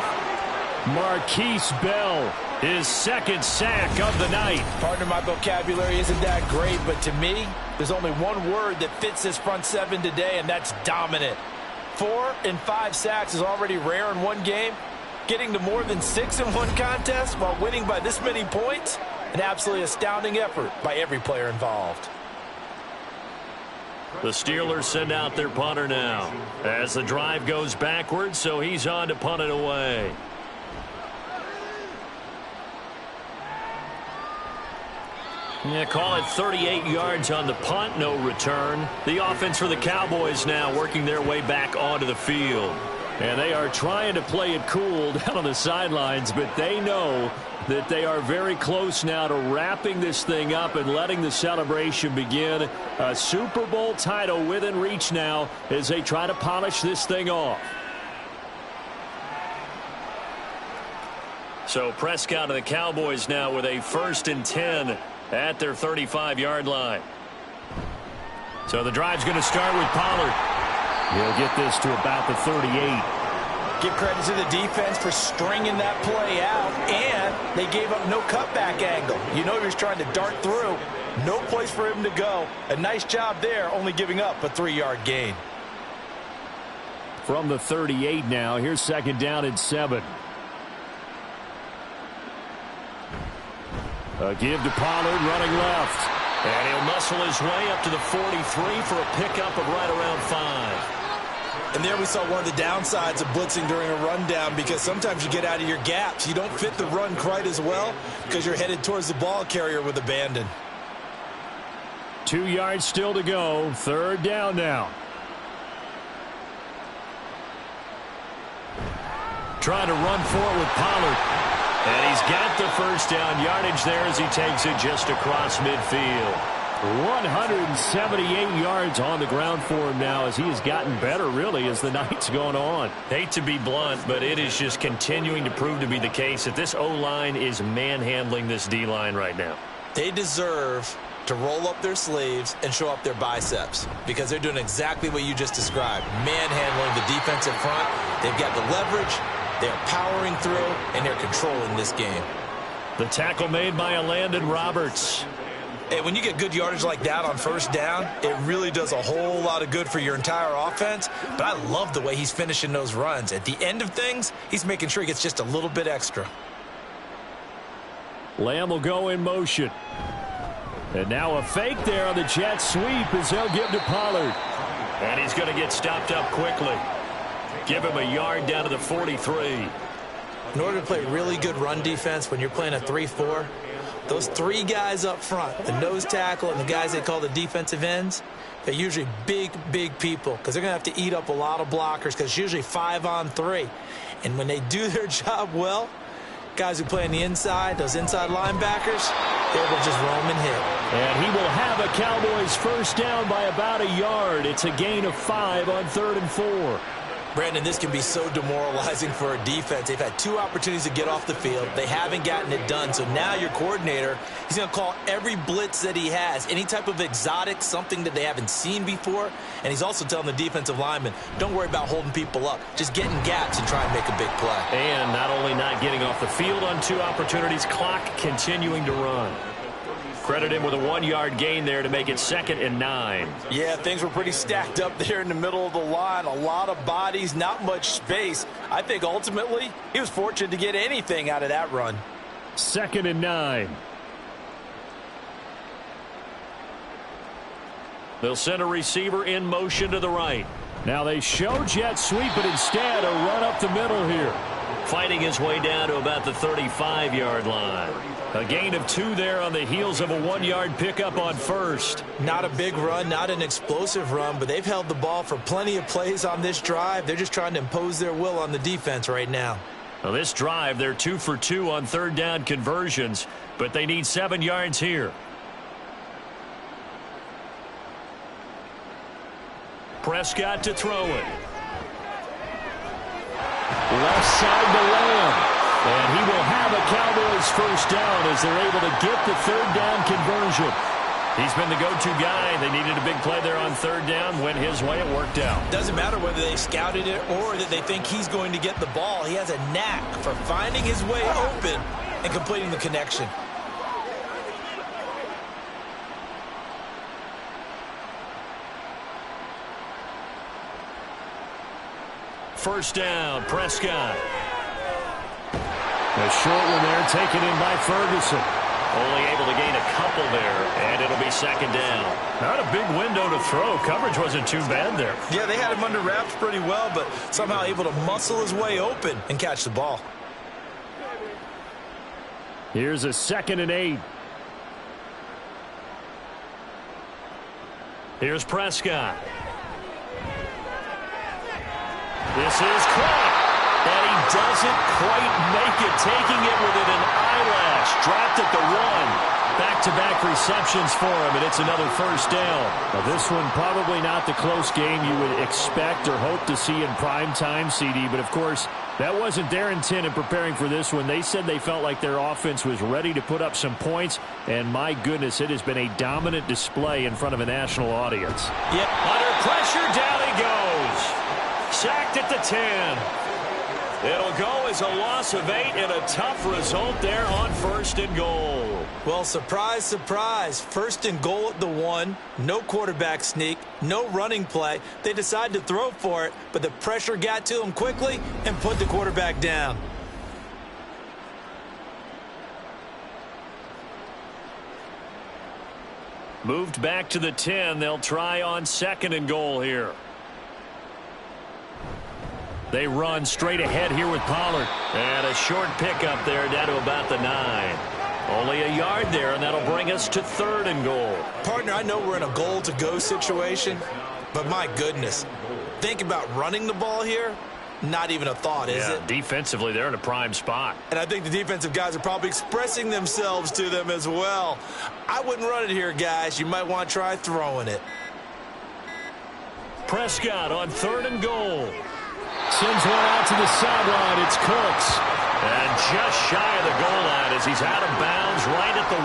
Marquise Bell, his 2nd sack of the night. Partner, my vocabulary isn't that great, but to me, there's only one word that fits this front 7 today, and that's dominant. 4 and 5 sacks is already rare in one game. Getting to more than 6 in one contest while winning by this many points, an absolutely astounding effort by every player involved. The Steelers send out their punter now as the drive goes backwards, so he's on to punt it away. Yeah, call it 38 yards on the punt, no return. The offense for the Cowboys now working their way back onto the field. And they are trying to play it cool down on the sidelines, but they know that they are very close now to wrapping this thing up and letting the celebration begin. A Super Bowl title within reach now as they try to polish this thing off. So Prescott and the Cowboys now with a 1st and 10 at their 35-yard line. So the drive's going to start with Pollard. He'll get this to about the 38. Give credit to the defense for stringing that play out, and they gave up no cutback angle. You know he was trying to dart through. No place for him to go. A nice job there, only giving up a 3-yard gain. From the 38 now, here's 2nd down and 7. A give to Pollard running left. And he'll muscle his way up to the 43 for a pickup of right around 5. And there we saw one of the downsides of blitzing during a rundown, because sometimes you get out of your gaps. You don't fit the run quite as well because you're headed towards the ball carrier with abandon. 2 yards still to go. 3rd down now. Trying to run for it with Pollard. And he's got the 1st down yardage there as he takes it just across midfield. 178 yards on the ground for him now as he has gotten better, really, as the night's gone on. Hate to be blunt, but it is just continuing to prove to be the case that this O-line is manhandling this D-line right now. They deserve to roll up their sleeves and show up their biceps, because they're doing exactly what you just described, manhandling the defensive front. They've got the leverage. They're powering through, and they're controlling this game. The tackle made by Landon Roberts. Hey, when you get good yardage like that on 1st down, it really does a whole lot of good for your entire offense. But I love the way he's finishing those runs. At the end of things, he's making sure he gets just a little bit extra. Lamb will go in motion. And now a fake there on the jet sweep as they'll give to Pollard. And he's going to get stopped up quickly. Give him a yard down to the 43. In order to play really good run defense when you're playing a 3-4, those 3 guys up front, the nose tackle and the guys they call the defensive ends, they're usually big, big people, because they're going to have to eat up a lot of blockers, because it's usually 5-on-3. And when they do their job well, guys who play on the inside, those inside linebackers, they're able to just roam and hit. And he will have a Cowboys 1st down by about a yard. It's a gain of 5 on 3rd and 4. Brandon, this can be so demoralizing for a defense. They've had 2 opportunities to get off the field. They haven't gotten it done. So now your coordinator, he's going to call every blitz that he has, any type of exotic, something that they haven't seen before. And he's also telling the defensive lineman, don't worry about holding people up. Just get in gaps and try and make a big play. And not only not getting off the field on 2 opportunities, clock continuing to run. Credit him with a 1-yard gain there to make it 2nd and 9. Yeah, things were pretty stacked up there in the middle of the line. A lot of bodies, not much space. I think ultimately he was fortunate to get anything out of that run. 2nd and 9. They'll send a receiver in motion to the right. Now they show jet sweep, but instead a run up the middle here. fighting his way down to about the 35-yard line. A gain of 2 there on the heels of a 1-yard pickup on first. Not a big run, not an explosive run, but they've held the ball for plenty of plays on this drive. They're just trying to impose their will on the defense right now. Well, this drive, they're 2 for 2 on third down conversions, but they need 7 yards here. Prescott to throw it. Left side to Lamb. And he will have a Cowboys first down as they're able to get the third down conversion. He's been the go-to guy. They needed a big play there on third down. Went his way. It worked out. Doesn't matter whether they scouted it or that they think he's going to get the ball. He has a knack for finding his way open and completing the connection. First down, Prescott. A short one there, taken in by Ferguson. Only able to gain a couple there, and it'll be second down. Not a big window to throw. Coverage wasn't too bad there. Yeah, they had him under wraps pretty well, but somehow able to muscle his way open and catch the ball. Here's a 2nd and 8. Here's Prescott. This is caught, and he doesn't quite make it, taking it within an eyelash. Dropped at the 1. Back-to-back receptions for him, and it's another first down. Now, this one probably not the close game you would expect or hope to see in prime time, CD, but of course, that wasn't their intent in preparing for this one. They said they felt like their offense was ready to put up some points, and my goodness, it has been a dominant display in front of a national audience. Yep. Under pressure, down he goes. Sacked at the 10. It'll go as a loss of 8 and a tough result there on 1st and goal. Well, surprise, surprise. 1st and goal at the 1. No quarterback sneak. No running play. They decide to throw for it, but the pressure got to them quickly and put the quarterback down. Moved back to the 10. They'll try on 2nd and goal here. They run straight ahead here with Pollard. And a short pickup there down to about the 9. Only a yard there, and that'll bring us to 3rd and goal. Partner, I know we're in a goal-to-go situation, but my goodness, think about running the ball here. Not even a thought, is it? Defensively, they're in a prime spot. And I think the defensive guys are probably expressing themselves to them as well. I wouldn't run it here, guys. You might want to try throwing it. Prescott on 3rd and goal. Sends one out to the sideline. It's Cooks. And just shy of the goal line as he's out of bounds right at the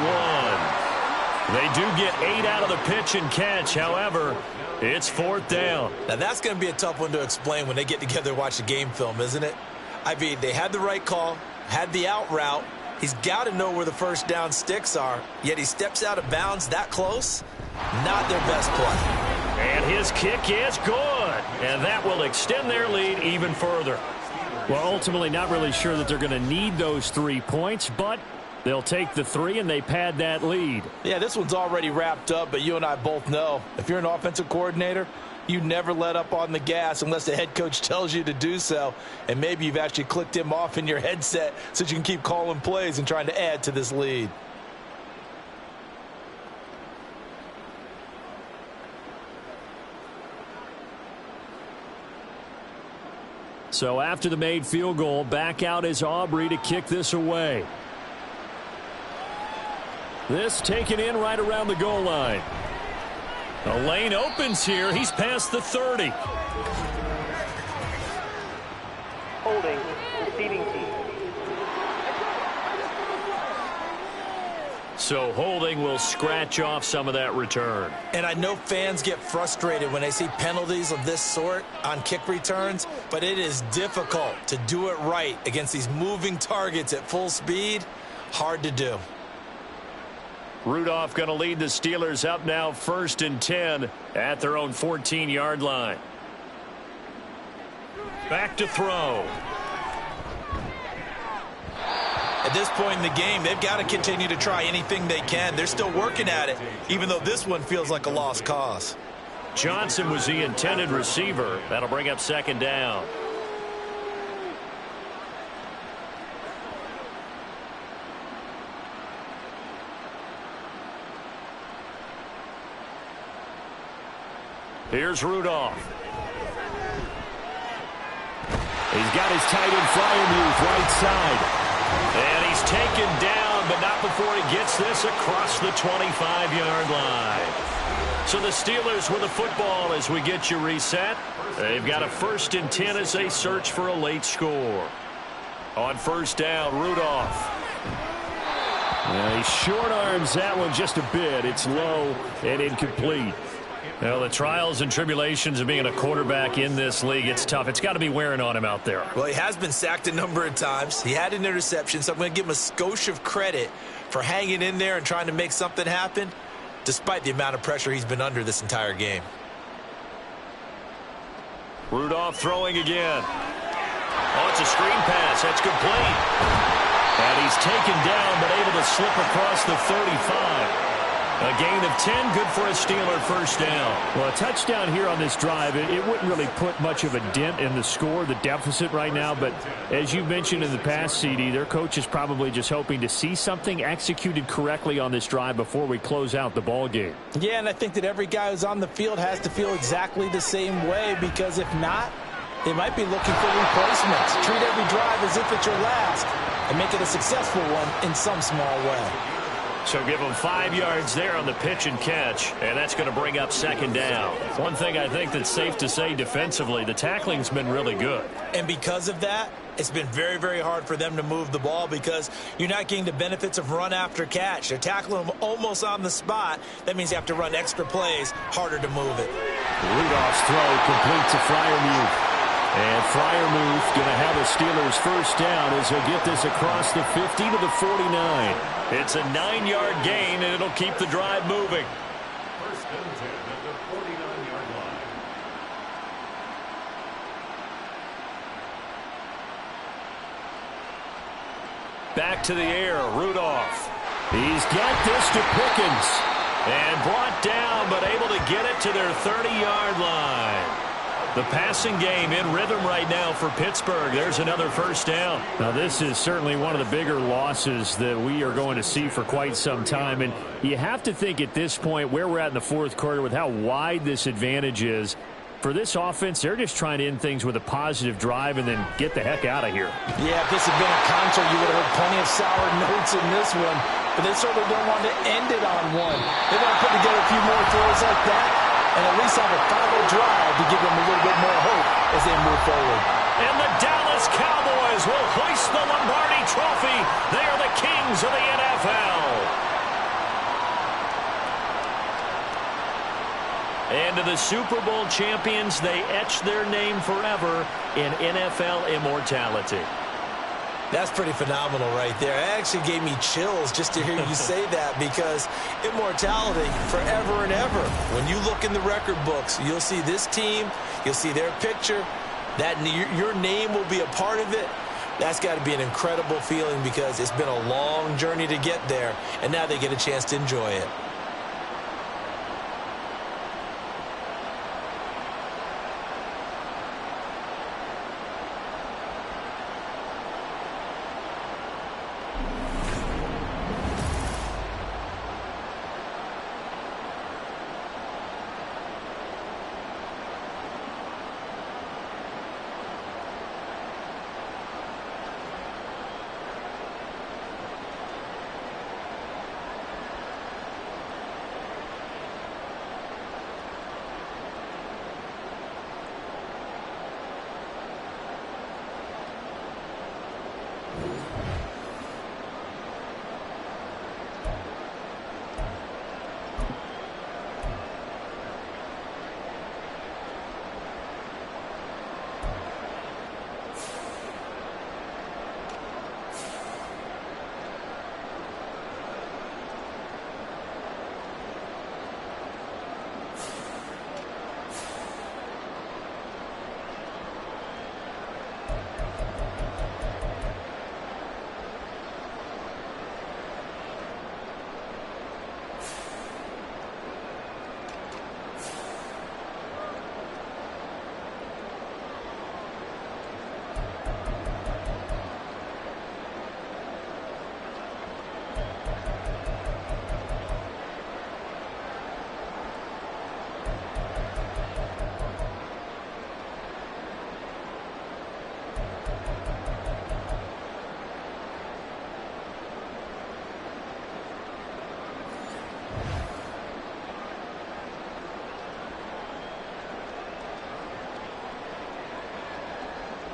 1. They do get 8 out of the pitch and catch. However, it's 4th down. Now, that's going to be a tough one to explain when they get together and watch the game film, isn't it? I mean, they had the right call, had the out route. He's got to know where the first down sticks are, yet he steps out of bounds that close. Not their best play. And his kick is good. And that will extend their lead even further. Well, ultimately not really sure that they're going to need those 3 points, but they'll take the 3 and they pad that lead. Yeah, this one's already wrapped up, but you and I both know if you're an offensive coordinator, you never let up on the gas unless the head coach tells you to do so. And maybe you've actually clicked him off in your headset so that you can keep calling plays and trying to add to this lead. So after the made field goal, back out is Aubrey to kick this away. This taken in right around the goal line. The lane opens here. He's past the 30. Holding, receiving team. So holding will scratch off some of that return. And I know fans get frustrated when they see penalties of this sort on kick returns, but it is difficult to do it right against these moving targets at full speed. Hard to do. Rudolph going to lead the Steelers up now 1st and 10 at their own 14-yard line. Back to throw. At this point in the game, they've got to continue to try anything they can. They're still working at it, even though this one feels like a lost cause. Johnson was the intended receiver. That'll bring up 2nd down. Here's Rudolph. He's got his tight end Fryermuth right side. And he's taken down, but not before he gets this across the 25-yard line. So the Steelers with the football as we get you reset. They've got a 1st and 10 as they search for a late score. On 1st down, Rudolph. He short arms that one just a bit. It's low and incomplete. Well, the trials and tribulations of being a quarterback in this league, it's tough. It's got to be wearing on him out there. Well, he has been sacked a number of times. He had an interception, so I'm going to give him a skosh of credit for hanging in there and trying to make something happen, despite the amount of pressure he's been under this entire game. Rudolph throwing again. Oh, it's a screen pass. That's complete. And he's taken down, but able to slip across the 35. A gain of 10, good for a Steeler 1st down. Well, a touchdown here on this drive, it wouldn't really put much of a dent in the score, the deficit right now. But as you mentioned in the past, CD, their coach is probably just hoping to see something executed correctly on this drive before we close out the ball game. Yeah, and I think that every guy who's on the field has to feel exactly the same way, because if not, they might be looking for replacements. Treat every drive as if it's your last and make it a successful one in some small way. So give them 5 yards there on the pitch and catch, and that's going to bring up 2nd down. One thing I think that's safe to say defensively, the tackling's been really good. And because of that, it's been very, very hard for them to move the ball because you're not getting the benefits of run after catch. They're tackling them almost on the spot. That means you have to run extra plays, harder to move it. Rudolph's throw complete to Fryermuth. And Fryermuth going to have a Steelers 1st down as he'll get this across the 50 to the 49. It's a 9-yard gain, and it'll keep the drive moving. 1st and 10 at the 49-yard line. Back to the air, Rudolph. He's got this to Pickens. And brought down, but able to get it to their 30-yard line. The passing game in rhythm right now for Pittsburgh. There's another 1st down. Now, this is certainly one of the bigger losses that we are going to see for quite some time. And you have to think at this point where we're at in the 4th quarter with how wide this advantage is. For this offense, they're just trying to end things with a positive drive and then get the heck out of here. Yeah, if this had been a concert, you would have heard plenty of sour notes in this one. But they certainly don't want to end it on one. They want to put together a few more throws like that and at least have a final drive to give them a little bit more hope as they move forward. And the Dallas Cowboys will hoist the Lombardi Trophy. They are the kings of the NFL. And to the Super Bowl champions, they etch their name forever in NFL immortality. That's pretty phenomenal right there. It actually gave me chills just to hear you say that, because immortality forever and ever. When you look in the record books, you'll see this team, you'll see their picture, that your name will be a part of it. That's got to be an incredible feeling because it's been a long journey to get there, and now they get a chance to enjoy it.